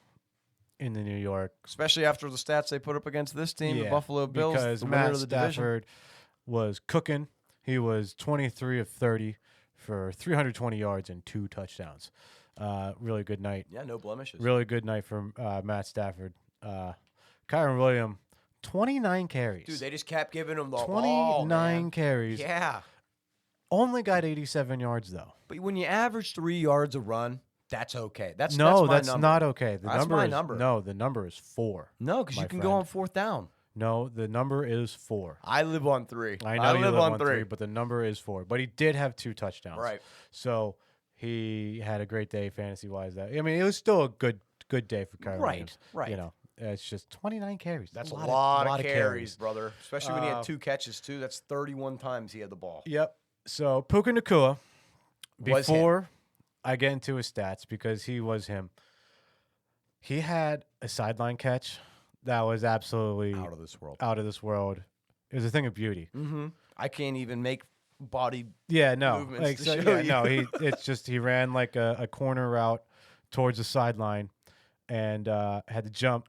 New York. Especially after the stats they put up against this team, the Buffalo Bills, because the winner Matt of the division. Stafford was cooking. He was 23 of 30 for 320 yards and 2 touchdowns. Really good night. Yeah, no blemishes. Really good night from Matt Stafford. Kyron Williams, 29 carries. Dude, they just kept giving him the 29 ball, carries. Yeah. Only got 87 yards, though. But when you average 3 yards a run, that's okay. That's No, my that's number. not okay. The That's number my is, number. No, the number is 4. No, because my you can friend. go on 4th down. No, the number is 4. I live on 3. I know you live on 3. but the number is 4. But he did have 2 touchdowns. Right. So he had a great day fantasy-wise. It was still a good day for Kyron Williams. Right. You know, it's just 29 carries. That's a lot of carries, carries, brother. Especially when he had 2 catches, too. That's 31 times he had the ball. Yep. So Puka Nacua, Was before I get into his stats, because he was him, he had a sideline catch that was absolutely Out of this world. out of this world. It was a thing of beauty. Mm-hmm. I can't even make body. Yeah, no. Movements to So, show yeah, you. no, it's just he ran like a corner route towards the sideline and had to jump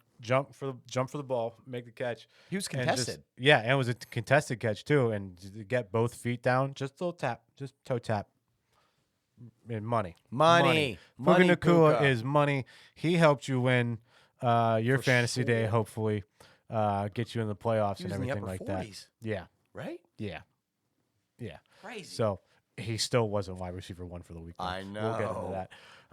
for the ball, make the catch. He was And contested. and it was a contested catch too, and to get both feet down, just a little tap, just toe tap. And money. Money. Puka Money, Nacua Puka. is money. He helped you win your For fantasy day, sure. hopefully. Get you in the playoffs He and was in the everything upper like 40s, that. Yeah. right? Yeah. Yeah. Crazy. So he still wasn't wide receiver 1 for the week. though. I We'll get into know.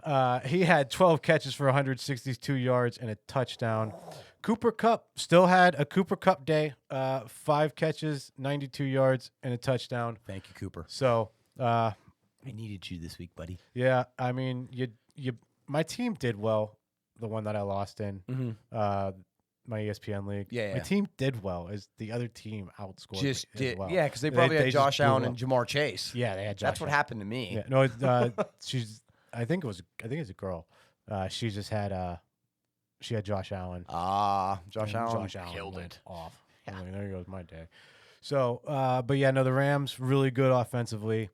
that. He had 12 catches for 162 yards and a touchdown. Cooper Kupp still had a Cooper Kupp day. 5 catches, 92 yards, and a touchdown. Thank you, Cooper. So, I needed you this week, buddy. yeah, I mean, my team did well. The one that I lost in, my ESPN league. Yeah, My yeah. team did well. As the other team outscored Just me did. as well. Yeah, because they probably had just Josh blew Allen up. and Jamar Chase. Yeah, they had Josh That's what Allen. happened to me. Yeah, no, I think it's a girl. She just had she had Josh Allen. Josh And Allen killed went it off. I mean, there goes my day. So, but yeah, no, the Rams really good offensively.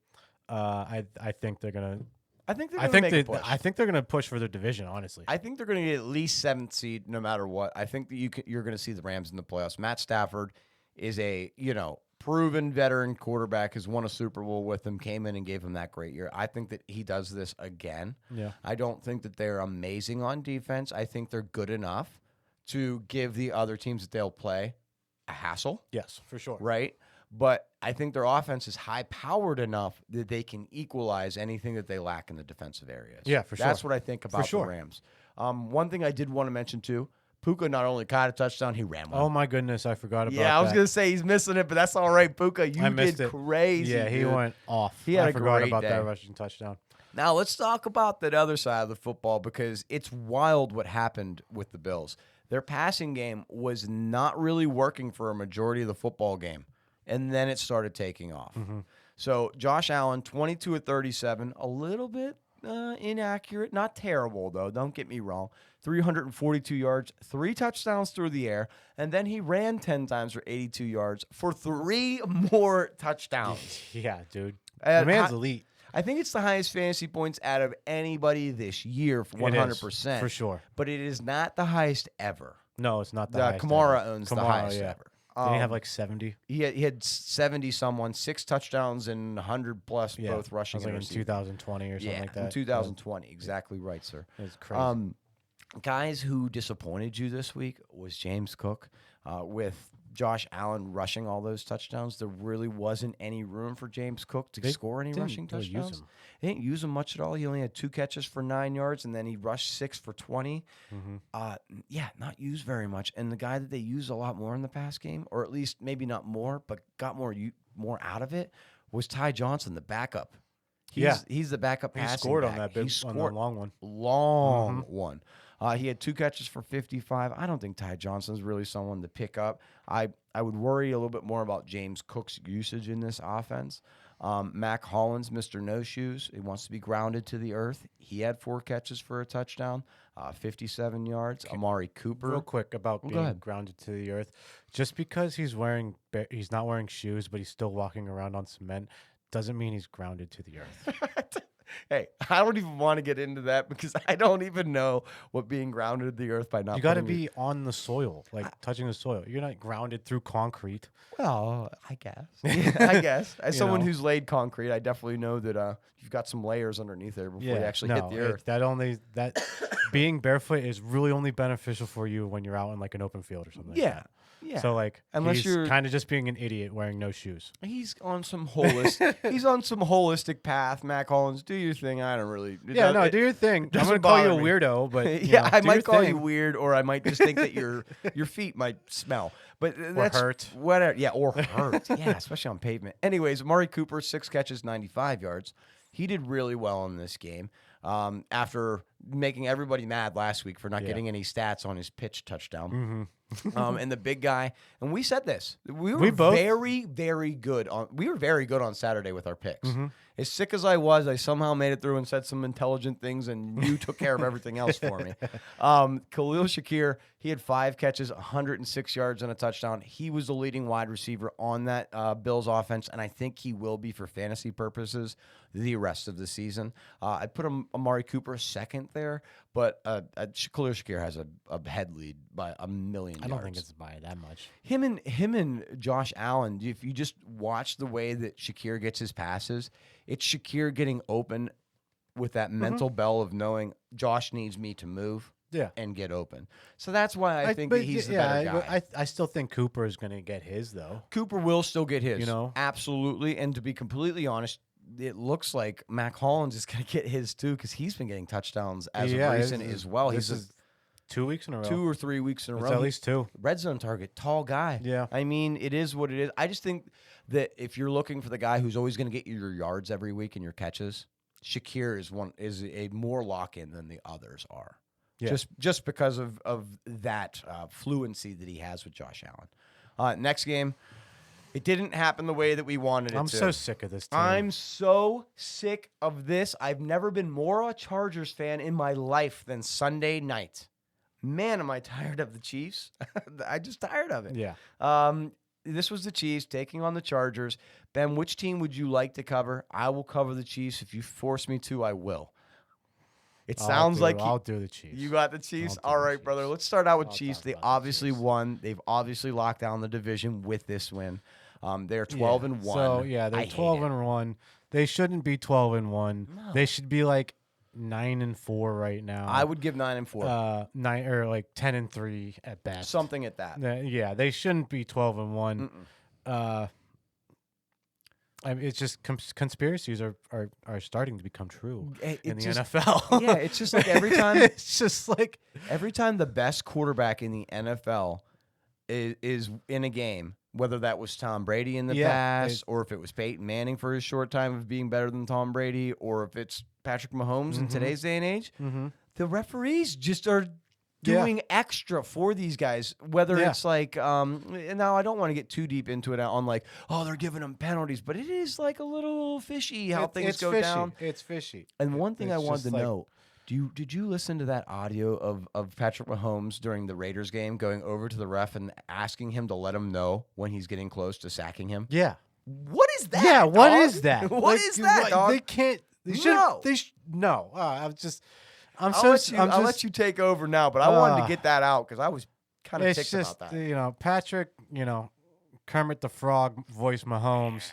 I think they're gonna. I think they're going to make a push. I think they're gonna push for their division. Honestly, I think they're going to get at least 7th seed no matter what. I think that you're going to see the Rams in the playoffs. Matt Stafford is a, proven veteran quarterback, has won a Super Bowl with him, came in and gave him that great year. I think that he does this again. Yeah. I don't think that they're amazing on defense. I think they're good enough to give the other teams that they'll play a hassle, yes, for sure. right? But I think their offense is high-powered enough that they can equalize anything that they lack in the defensive areas. Yeah, for sure. That's what I think about sure. the Rams. One thing I did want to mention, too, Puka not only caught a touchdown, he ran one. Oh my goodness, I forgot about that. Yeah, I was going to say he's missing it, but that's all right, Puka. You I missed did it. crazy. Yeah, he dude. went off. He had I a forgot great about day. that rushing touchdown. Now, let's talk about that other side of the football because it's wild what happened with the Bills. Their passing game was not really working for a majority of the football game, and then it started taking off. So Josh Allen, 22 of 37, a little bit inaccurate. Not terrible, though. Don't get me wrong. 342 yards, 3 touchdowns through the air, and then he ran 10 times for 82 yards for 3 more touchdowns. Yeah, dude. Uh, The man's hi- elite. I think it's the highest fantasy points out of anybody this year, for It is, 100%. for sure. But it is not the highest ever. No, it's not the The highest Kamara ever. owns the Kamara, highest yeah. ever. Did he have like 70? He had 70-someone, 6 touchdowns and 100-plus Yeah, both rushing I was like and in receiving. 2020 or something Yeah, like that. in 2020. Exactly right, sir. It's crazy. Guys who disappointed you this week was James Cook. With Josh Allen rushing all those touchdowns, there really wasn't any room for James Cook to They score any didn't rushing really use touchdowns. him. They didn't use him much at all. He only had 2 catches for 9 yards, and then he rushed 6 for 20. Not used very much. And the guy that they used a lot more in the pass game, or at least maybe not more, but got more out of it, was Ty Johnson, the backup. He's the backup He passing scored on back. that He big on the scored long one. long one. He had 2 catches for 55. I don't think Ty Johnson's really someone to pick up. I would worry a little bit more about James Cook's usage in this offense. Mac Hollins, Mr. No Shoes, he wants to be grounded to the earth. He had 4 catches for a touchdown, 57 yards. Amari Cooper. Real quick about being grounded to the earth. Just because he's not wearing shoes, but he's still walking around on cement, doesn't mean he's grounded to the earth. Hey, I don't even want to get into that because I don't even know what being grounded to the earth by not. You got to be on the soil, like touching the soil. You're not grounded through concrete. Well, I guess. I guess. As someone who's laid concrete, I definitely know that you've got some layers underneath there before you actually hit the earth. That being barefoot is really only beneficial for you when you're out in like an open field or something. Yeah. Like that. Yeah. So like, unless you're kind of just being an idiot wearing no shoes. He's on some holistic path. Mac Hollins, do your thing. I don't really. Do your thing. I'm gonna call you a weirdo, but I might call you weird, or I might just think that your feet might smell. But that's hurt. Whatever. Yeah, or hurt. Yeah, especially on pavement. Anyways, Amari Cooper, 6 catches, 95 yards. He did really well in this game. After making everybody mad last week for not getting any stats on his pitch touchdown. Mm-hmm. And the big guy, and we said this. We were very, very good on Saturday with our picks. Mm-hmm. As sick as I was, I somehow made it through and said some intelligent things, and you took care of everything else for me. Khalil Shakir, he had 5 catches, 106 yards, and a touchdown. He was the leading wide receiver on that Bills offense, and I think he will be for fantasy purposes the rest of the season. I'd put Amari Cooper second there, but Khalil Shakir has a head lead by a million yards. I don't think it's by that much. Him and Josh Allen, if you just watch the way that Shakir gets his passes, it's Shakir getting open with that mental bell of knowing Josh needs me to move and get open. So that's why I think that he's the better guy. I still think Cooper is going to get his, though. Cooper will still get his. Absolutely. And to be completely honest, it looks like Mac Hollins is going to get his, too, because he's been getting touchdowns as of recent as well. He's 2 weeks in a row. 2 or 3 weeks in a row. It's at least 2. Red zone target, tall guy. Yeah. I mean, it is what it is. I just think that if you're looking for the guy who's always going to get you your yards every week and your catches, Shakir is a more lock-in than the others are. Yeah. Just because of that fluency that he has with Josh Allen. Next game, it didn't happen the way that we wanted it to. I'm so sick of this team. I'm so sick of this. I've never been more a Chargers fan in my life than Sunday night. Man, am I tired of the Chiefs. I'm just tired of it. Yeah. This was the Chiefs taking on the Chargers. Ben, which team would you like to cover? I will cover the Chiefs. If you force me to, I will. It sounds like I'll do the Chiefs. You got the Chiefs? All right, brother. Let's start out with Chiefs. They obviously won. They've obviously locked down the division with this win. They're 12-1. So, they're 12-1. They shouldn't be 12-1. No. They should be like 9-4 right now. I would give 9-4. 9 or like 10-3 at best. Something at that. Yeah, they shouldn't be 12-1. I mean, it's just conspiracies are starting to become true in the NFL. Yeah, it's just like every time. It's just like every time the best quarterback in the NFL is in a game, whether that was Tom Brady in the past, or if it was Peyton Manning for his short time of being better than Tom Brady, or if it's Patrick Mahomes in today's day and age, the referees just are doing extra for these guys. Whether it's like, now I don't want to get too deep into it on like, oh, they're giving them penalties, but it is like a little fishy how things go down. It's fishy. And one thing I wanted to know. Did you listen to that audio of Patrick Mahomes during the Raiders game going over to the ref and asking him to let him know when he's getting close to sacking him? Yeah. What is that? Yeah, dog? what is that? What is that, dog? They can't. They should. No. No. I'll let you take over now, but I wanted to get that out because I was kind of ticked about that. Patrick, Kermit the Frog voice Mahomes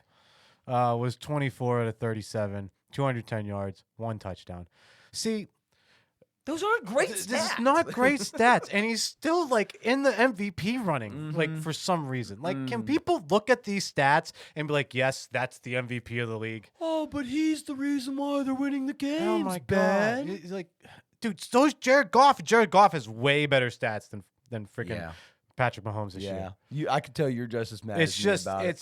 was 24 out of 37, 210 yards, 1 touchdown. See, those aren't great stats. This is not great stats, and he's still like in the MVP running, like for some reason. Like, can people look at these stats and be like, "Yes, that's the MVP of the league"? Oh, but he's the reason why they're winning the games. Oh my god! He's like, dude, so is Jared Goff. Jared Goff has way better stats than freaking Patrick Mahomes this year. I could tell you're just as mad as me about it.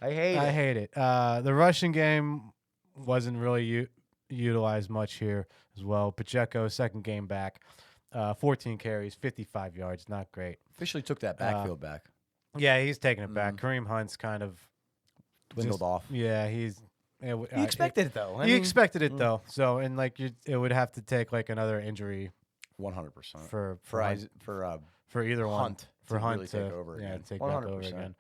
I hate it. The rushing game wasn't really utilized much here as well. Pacheco, second game back, 14 carries, 55 yards. Not great. Officially took that backfield back. Yeah, he's taking it back. Kareem Hunt's kind of Dwindled off. Yeah, he's. You expected it though. You expected it though. So and like it would have to take like another injury 100% for Hunt either one for to Hunt really to take over again. take back over again.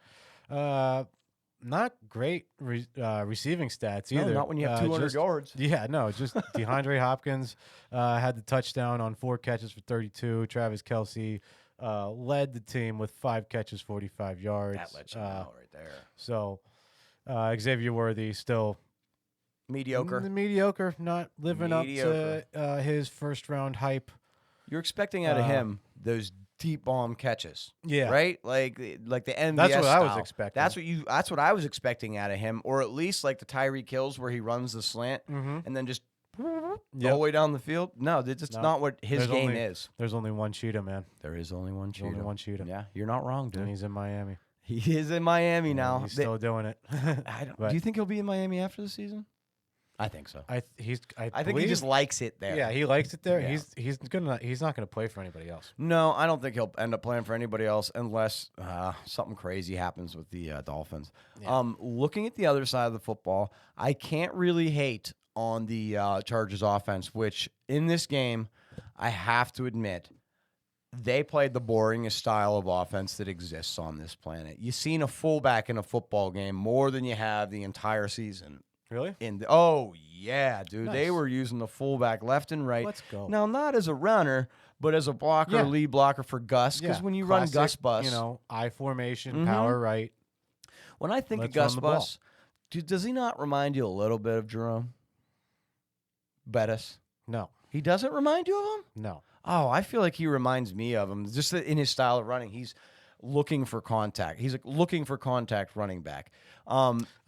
Not great receiving stats either. No, not when you have 200 yards. Yeah, no, just DeAndre Hopkins had the touchdown on 4 catches for 32. Travis Kelce led the team with 5 catches, 45 yards. That lets you know right there. So Xavier Worthy still mediocre, not living up to his first round hype. You're expecting out of him those deep bomb catches, yeah, right? Like the MVS. That's what style. I was expecting. That's what I was expecting out of him, or at least like the Tyreek Hills where he runs the slant and then just the whole way down the field. No, that's not what his game is. There's only one Cheetah, man. There is only one Cheetah. Only one Cheetah. Yeah, you're not wrong, dude. And he's in Miami. He is in Miami now. He's still doing it. Do you think he'll be in Miami after the season? I think so. I think he just likes it there. Yeah, he likes it there. Yeah. He's not gonna play for anybody else. No, I don't think he'll end up playing for anybody else unless something crazy happens with the Dolphins. Yeah. Looking at the other side of the football, I can't really hate on the Chargers offense, which in this game, I have to admit, they played the boringest style of offense that exists on this planet. You've seen a fullback in a football game more than you have the entire season. Really? Yeah, dude. Nice. They were using the fullback left and right. Let's go. Now, not as a runner, but as a blocker, lead blocker for Gus. Because when you run Gus Bus, I formation, power right. When I think of Gus Bus, dude, does he not remind you a little bit of Jerome Bettis? No. He doesn't remind you of him? No. Oh, I feel like he reminds me of him. Just in his style of running, he's looking for contact. He's looking for contact running back.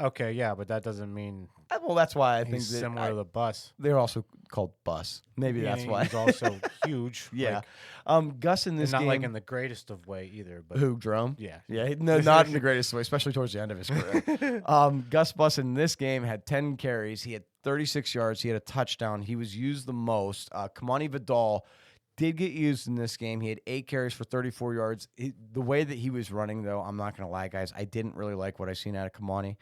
Okay, yeah, but that doesn't mean. Well, that's why I think he's similar to the Bus. They're also called Bus. Maybe that's why. He's also huge. Yeah. Gus in this game, game, not like in the greatest of way either. But who, Jerome? Yeah. Yeah. No, not in the greatest way, especially towards the end of his career. Gus Bus in this game had 10 carries. He had 36 yards. He had a touchdown. He was used the most. Kamani Vidal did get used in this game. He had 8 carries for 34 yards. The way that he was running, though, I'm not going to lie, guys, I didn't really like what I seen out of Kamani.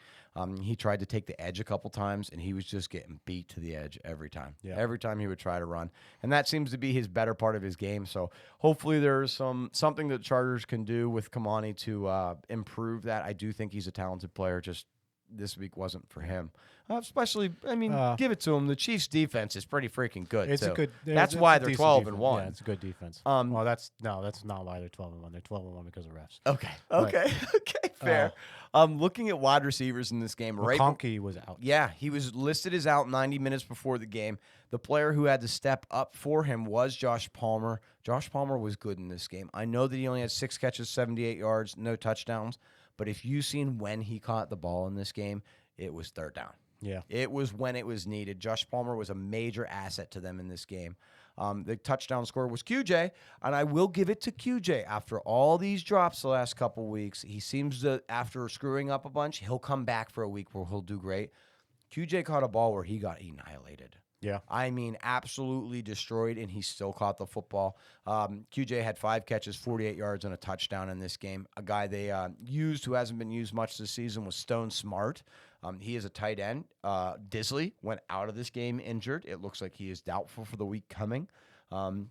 He tried to take the edge a couple times, and he was just getting beat to the edge every time. Yeah. Every time he would try to run. And that seems to be his better part of his game. So hopefully there's something that Chargers can do with Kamani to improve that. I do think he's a talented player, just this week wasn't for him. Especially, give it to him. The Chiefs' defense is pretty freaking good. It's too. a good. That's why they're 12-1. Yeah, it's a good defense. Well, that's not why they're 12-1. They're 12-1 because of refs. Okay, fair. Looking at wide receivers in this game, McConkey was out. Yeah, he was listed as out 90 minutes before the game. The player who had to step up for him was Josh Palmer. Josh Palmer was good in this game. I know that he only had 6 catches, 78 yards, no touchdowns. But if you've seen when he caught the ball in this game, it was third down. Yeah. It was when it was needed. Josh Palmer was a major asset to them in this game. The touchdown scorer was QJ, and I will give it to QJ. After all these drops the last couple weeks, he seems to, after screwing up a bunch, he'll come back for a week where he'll do great. QJ caught a ball where he got annihilated. Yeah. I mean, absolutely destroyed, and he still caught the football. QJ had 5 catches, 48 yards, and a touchdown in this game. A guy they used who hasn't been used much this season was Stone Smart. He is a tight end. Disley went out of this game injured. It looks like he is doubtful for the week coming.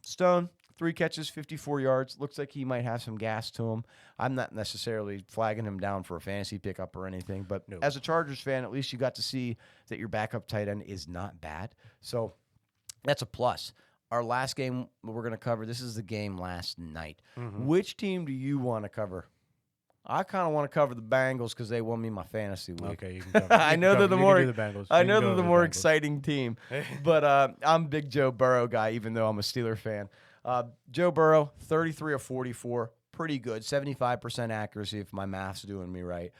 Stone, 3 catches, 54 yards. Looks like he might have some gas to him. I'm not necessarily flagging him down for a fantasy pickup or anything, but as a Chargers fan, at least you got to see that your backup tight end is not bad. So that's a plus. Our last game we're going to cover, this is the game last night. Mm-hmm. Which team do you want to cover? I kind of want to cover the Bengals because they won me my fantasy week. Okay, you can cover. I know they're the more. Bengals. I know they're the more exciting team, but I'm a big Joe Burrow guy, even though I'm a Steeler fan. Joe Burrow, 33 of 44, pretty good, 75% accuracy if my math's doing me right.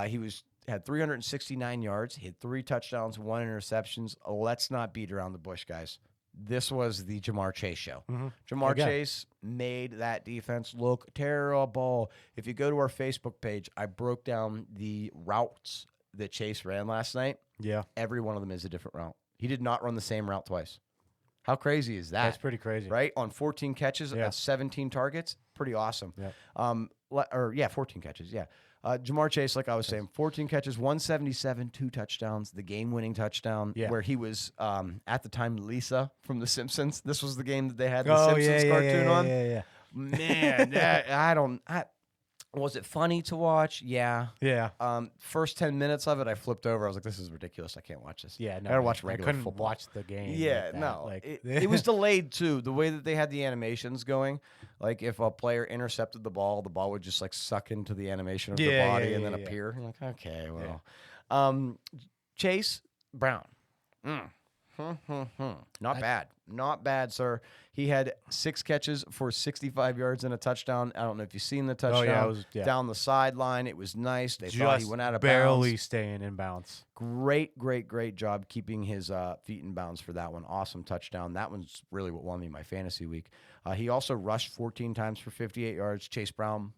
He had 369 yards, he had 3 touchdowns, 1 interceptions. Let's not beat around the bush, guys. This was the Jamar Chase show. Mm-hmm. Jamar Chase made that defense look terrible. If you go to our Facebook page, I broke down the routes that Chase ran last night. Yeah. Every one of them is a different route. He did not run the same route twice. How crazy is that? That's pretty crazy. Right? On 14 catches Yeah. at 17 targets. Pretty awesome. Yeah. 14 catches. Yeah. Jamar Chase, like I was saying, 14 catches, 177, 2 touchdowns, the game-winning touchdown where he was, at the time, Lisa from The Simpsons. This was the game that they had the Simpsons cartoon on. Yeah. Man, was it funny to watch? Yeah. Yeah. First 10 minutes of it, I flipped over. I was like, this is ridiculous. I can't watch this. Yeah, no. I gotta watch regular I couldn't football. watch the game. Yeah, like that. no. Like, It was delayed, too. The way that they had the animations going, like if a player intercepted the ball would just like suck into the animation of their body and then appear. You're like, okay, well. Chase Brown. Not bad. Not bad, sir. He had 6 catches for 65 yards and a touchdown. I don't know if you've seen the touchdown. it was down the sideline. It was nice. They thought he went out of barely bounds. staying in bounds. Great job keeping his feet in bounds for that one. Awesome touchdown. That one's really what won me my fantasy week. He also rushed 14 times for 58 yards. Chase Brown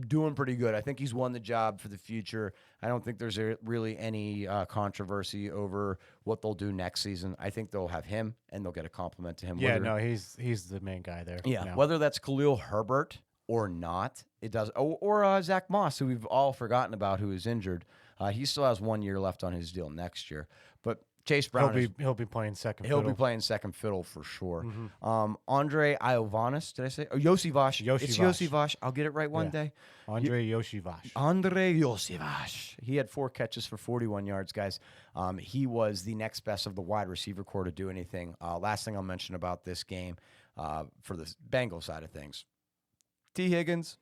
doing pretty good. I think he's won the job for the future. I don't think there's really any controversy over what they'll do next season. I think they'll have him, and they'll get a compliment to him. Yeah, no, he's the main guy there. Yeah, now. whether that's Khalil Herbert or not, it does. Or Zach Moss, who we've all forgotten about, who is injured. He still has 1 year left on his deal next year. But Chase Brown, he'll be playing second. He'll fiddle. be playing second fiddle for sure. Mm-hmm. Andre Iovanis, did I say? Oh, Yosivash. It's Yosivash. I'll get it right one day. Andre Yoshivash. Andre Yosivash. He had 4 catches for 41 yards, guys. He was the next best of the wide receiver core to do anything. Last thing I'll mention about this game for the Bengals side of things. T. Higgins,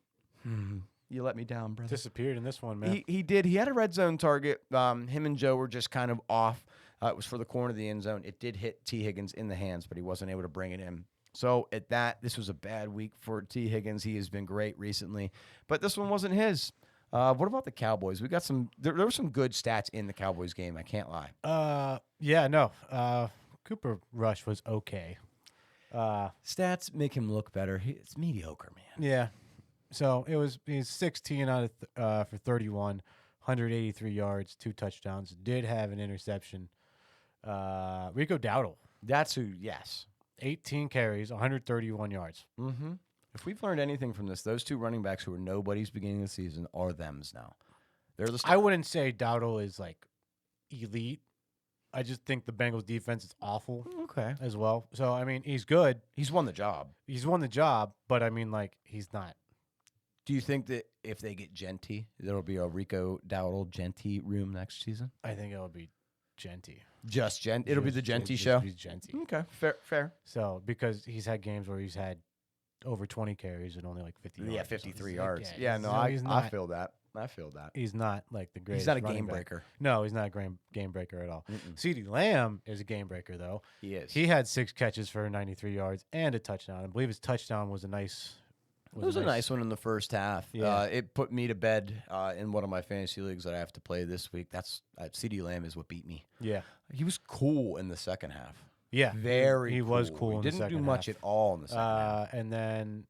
you let me down, brother. Disappeared in this one, man. He did. He had a red zone target. Him and Joe were just kind of off. It was for the corner of the end zone. It did hit T. Higgins in the hands, but he wasn't able to bring it in. So at that, this was a bad week for T. Higgins. He has been great recently, but this one wasn't his. What about the Cowboys? We got some. There were some good stats in the Cowboys game. I can't lie. Yeah, no. Cooper Rush was okay. Stats make him look better. It's mediocre, man. Yeah. So he's 16 out of for 31, 183 yards, 2 touchdowns. Did have an interception. Rico Dowdle. That's who. Yes. 18 carries, 131 yards. Mm-hmm. If we've learned anything from this, those 2 running backs who were nobodies beginning of the season are thems now. They're the. I wouldn't say Dowdle is like elite. I just think the Bengals defense is awful. Okay. As well. So I mean, he's good. He's won the job. But I mean, like, he's not. Do you think that if they get Genty, there'll be a Rico Dowdle Genty room next season? I think it'll be Genty. Just Gent. It'll be the Genty show. Be Genty. Okay, fair. So because he's had games where he's had over 20 carries and only like 50 yards. Yeah, 53 yards. Like, yeah, no, I feel that. I feel that. He's not like the greatest. He's not a running game back. breaker. No, he's not a game breaker at all. CeeDee Lamb is a game breaker, though. He is. He had 6 catches for 93 yards and a touchdown. I believe his touchdown was a nice. It was a nice one in the first half. Yeah. It put me to bed in one of my fantasy leagues that I have to play this week. That's CeeDee Lamb is what beat me. Yeah. He was cool in the second half. Yeah. Very He cool. was cool in the Didn't second do much half. at all in the second half. And then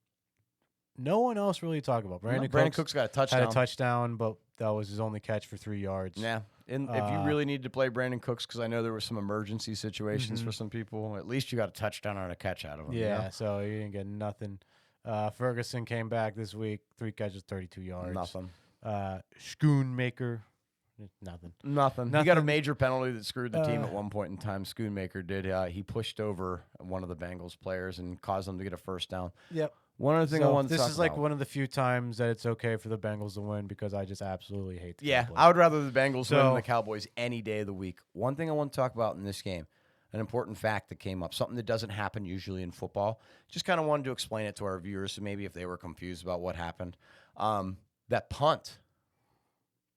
no one else really talked about. Brandon Cooks got a touchdown. Had a touchdown, but that was his only catch for 3 yards. Yeah. And if you really need to play Brandon Cooks, because I know there were some emergency situations for some people, at least you got a touchdown on a catch out of him. Yeah, you know? so you didn't get nothing. Ferguson came back this week, 3 catches, 32 yards. Nothing. Schoonmaker, nothing. He got a major penalty that screwed the team at one point in time. Schoonmaker did. He pushed over one of the Bengals players and caused them to get a first down. Yep. One other thing I wanted to talk This is like about. one of the few times that it's okay for the Bengals to win because I just absolutely hate the Yeah, Cowboys. I would rather the Bengals win than the Cowboys any day of the week. One thing I want to talk about in this game, an important fact that came up, something that doesn't happen usually in football. Just kind of wanted to explain it to our viewers, so maybe if they were confused about what happened. That punt,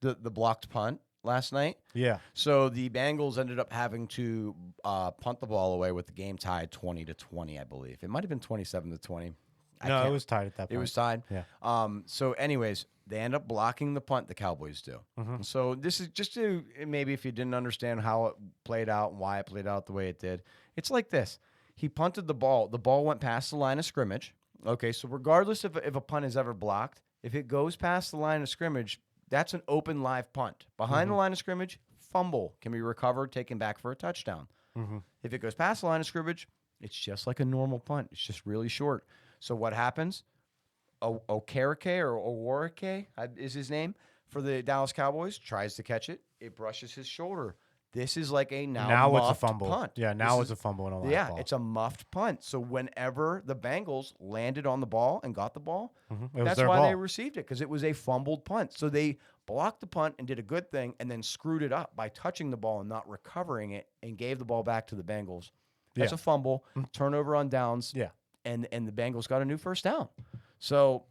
the blocked punt last night. Yeah. So the Bengals ended up having to punt the ball away with the game tied 20-20, I believe. It might have been 27-20. No, it was tied at that point. It was tied. Yeah. So, anyways, they end up blocking the punt. The Cowboys do. So this is just to maybe if you didn't understand how it played out and why it played out the way it did. It's like this: he punted the ball. The ball went past the line of scrimmage. Okay, so regardless if a punt is ever blocked, if it goes past the line of scrimmage, that's an open live punt. Behind the line of scrimmage, fumble can be recovered, taken back for a touchdown. If it goes past the line of scrimmage, it's just like a normal punt. It's just really short. So what happens? Okereke or Oworike is his name for the Dallas Cowboys. Tries to catch it. It brushes his shoulder. This is like a now it's a muffed fumble. punt. Yeah, now it's a fumble and a live ball. It's a muffed punt. So whenever the Bengals landed on the ball and got the ball, that's why they received it, because it was a fumbled punt. So they blocked the punt and did a good thing and then screwed it up by touching the ball and not recovering it and gave the ball back to the Bengals. That's a fumble, turnover on downs, and the Bengals got a new first down. So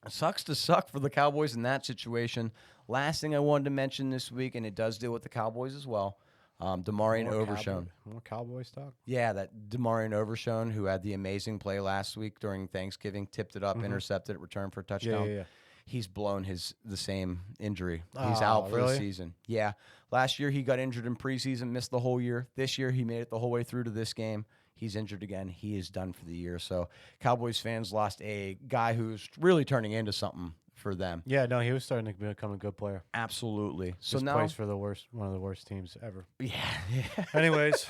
it sucks to suck for the Cowboys in that situation. Last thing I wanted to mention this week, and it does deal with the Cowboys as well, Damarian Overshone. More Cowboys talk? Yeah, that Damarian Overshone, who had the amazing play last week during Thanksgiving, tipped it up, intercepted it, returned for a touchdown. Yeah. He's blown the same injury. He's out for the season. Yeah. Last year he got injured in preseason, missed the whole year. This year he made it the whole way through to this game. He's injured again. He is done for the year. So Cowboys fans lost a guy who's really turning into something for them. Yeah, no, he was starting to become a good player. Absolutely. So Just now plays for one of the worst teams ever. Yeah. Anyways,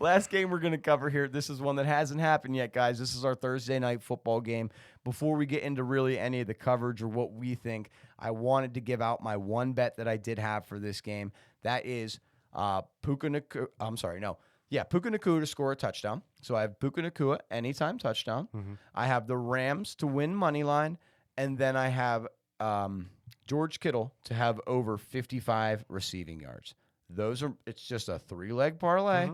last game we're going to cover here. This is one that hasn't happened yet, guys. This is our Thursday night football game. Before we get into really any of the coverage or what we think, I wanted to give out my one bet that I did have for this game. That is Puka Nacua to score a touchdown. So I have Puka Nacua anytime touchdown. I have the Rams to win money line. And then I have George Kittle to have over 55 receiving yards. It's just a 3-leg parlay.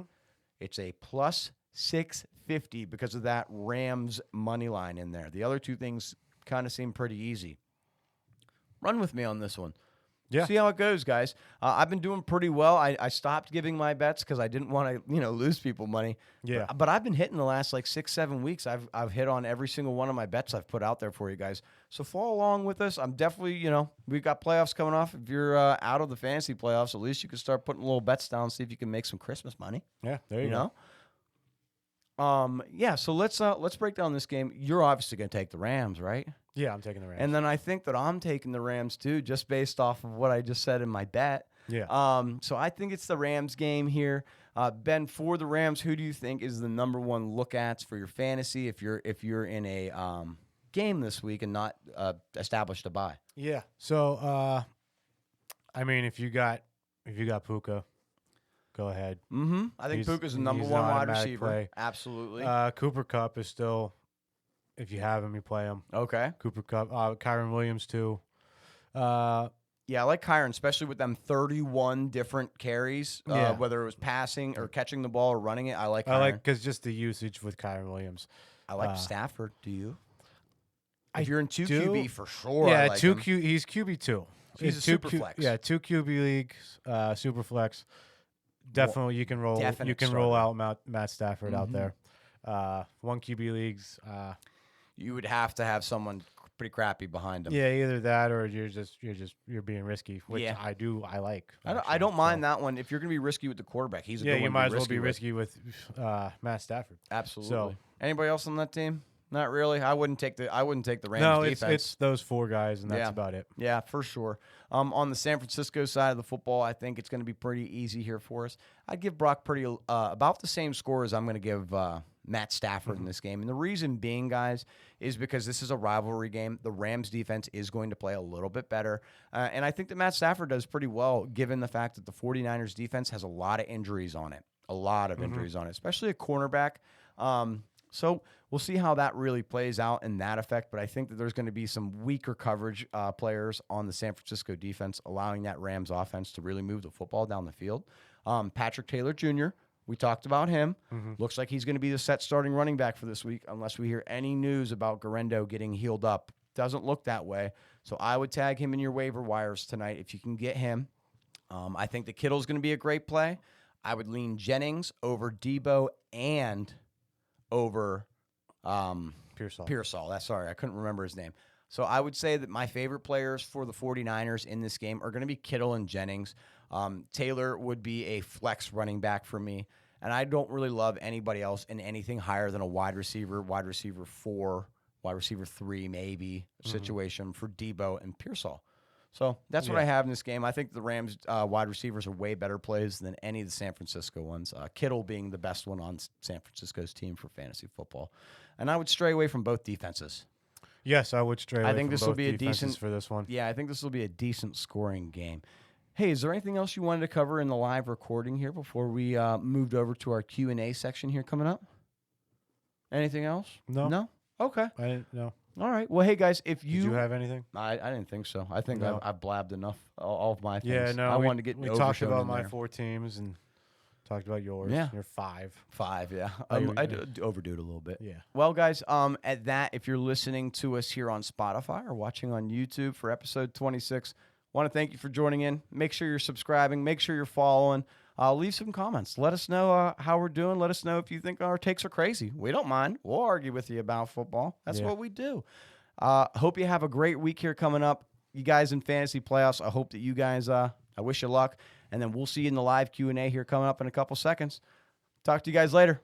It's a plus 650 because of that Rams money line in there. The other two things kind of seem pretty easy. Run with me on this one. Yeah. See how it goes, guys. I've been doing pretty well. I stopped giving my bets because I didn't want to, lose people money. Yeah. But I've been hitting the last 6-7 weeks. I've hit on every single one of my bets I've put out there for you guys. So follow along with us. I'm definitely, we've got playoffs coming off. If you're out of the fantasy playoffs, at least you can start putting little bets down, see if you can make some Christmas money. Yeah, there you go. So let's break down this game. You're obviously going to take the Rams, right? Yeah, I'm taking the Rams. And then I think that I'm taking the Rams too, just based off of what I just said in my bet. Yeah. So I think it's the Rams game here. Ben, for the Rams, who do you think is the number one look-ats for your fantasy if you're in a game this week and not established a bye? Yeah. So if you got Puka, go ahead. I think Puka's the number one wide receiver. Play. Absolutely. Cooper Kupp is still, if you have him, you play him. Okay. Cooper Kupp. Kyron Williams too. Yeah, I like Kyron, especially with them 31 different carries, whether it was passing or catching the ball or running it. I like Kyron. Because just the usage with Kyron Williams. I like Stafford. Do you? If you're in 2 QB, for sure. Yeah, I like him. He's QB2. He's a super flex. Yeah, 2 QB leagues, super flex. Definitely, you can roll. Definite You can starter. roll out Matt Stafford out there. 1 QB leagues. You would have to have someone pretty crappy behind him. Yeah, either that or you're being risky, which I like. I don't mind that one. If you're going to be risky with the quarterback, he's a good one. You might as well be risky with Matt Stafford. Absolutely. So, anybody else on that team? Not really. I wouldn't take the Rams defense. No, it's those 4 guys, and that's about it. Yeah, for sure. On the San Francisco side of the football, I think it's going to be pretty easy here for us. I'd give Brock about the same score as I'm going to give Matt Stafford in this game. And the reason being, guys, is because this is a rivalry game. The Rams defense is going to play a little bit better. And I think that Matt Stafford does pretty well, given the fact that the 49ers defense has a lot of injuries on it. A lot of injuries on it, especially a cornerback. So we'll see how that really plays out in that effect. But I think that there's going to be some weaker coverage players on the San Francisco defense, allowing that Rams offense to really move the football down the field. Patrick Taylor Jr., we talked about him. Looks like he's going to be the set starting running back for this week, unless we hear any news about Garendo getting healed up. Doesn't look that way. So I would tag him in your waiver wires tonight if you can get him. I think that Kittle's going to be a great play. I would lean Jennings over Debo and over Pearsall. Sorry, I couldn't remember his name. So I would say that my favorite players for the 49ers in this game are going to be Kittle and Jennings. Taylor would be a flex running back for me. And I don't really love anybody else in anything higher than a wide receiver 4, wide receiver 3 maybe situation for Debo and Pearsall. So that's what I Yeah. have in this game. I think the Rams wide receivers are way better plays than any of the San Francisco ones. Kittle being the best one on San Francisco's team for fantasy football. And I would stray away from both defenses. Yes, I would stray away I think from this will both be a defenses decent for this one. Yeah, I think this will be a decent scoring game. Hey, is there anything else you wanted to cover in the live recording here before we moved over to our Q&A section here coming up? Anything else? No. No? Okay. I didn't know. All right. Well, hey, guys, if Did you have anything? I didn't think so. I think No. I've blabbed enough, all of my things. Yeah, no. I we, wanted to get we talked overshown about in my there. 4 teams and talked about yours. Yeah. You're 5. 5, yeah. Oh, I overdo it a little bit. Yeah. Well, guys, at that, if you're listening to us here on Spotify or watching on YouTube for episode 26, want to thank you for joining in. Make sure you're subscribing. Make sure you're following. Leave some comments. Let us know how we're doing. Let us know if you think our takes are crazy. We don't mind. We'll argue with you about football. That's what we do. Hope you have a great week here coming up. You guys in fantasy playoffs, I hope that you guys, I wish you luck. And then we'll see you in the live Q&A here coming up in a couple seconds. Talk to you guys later.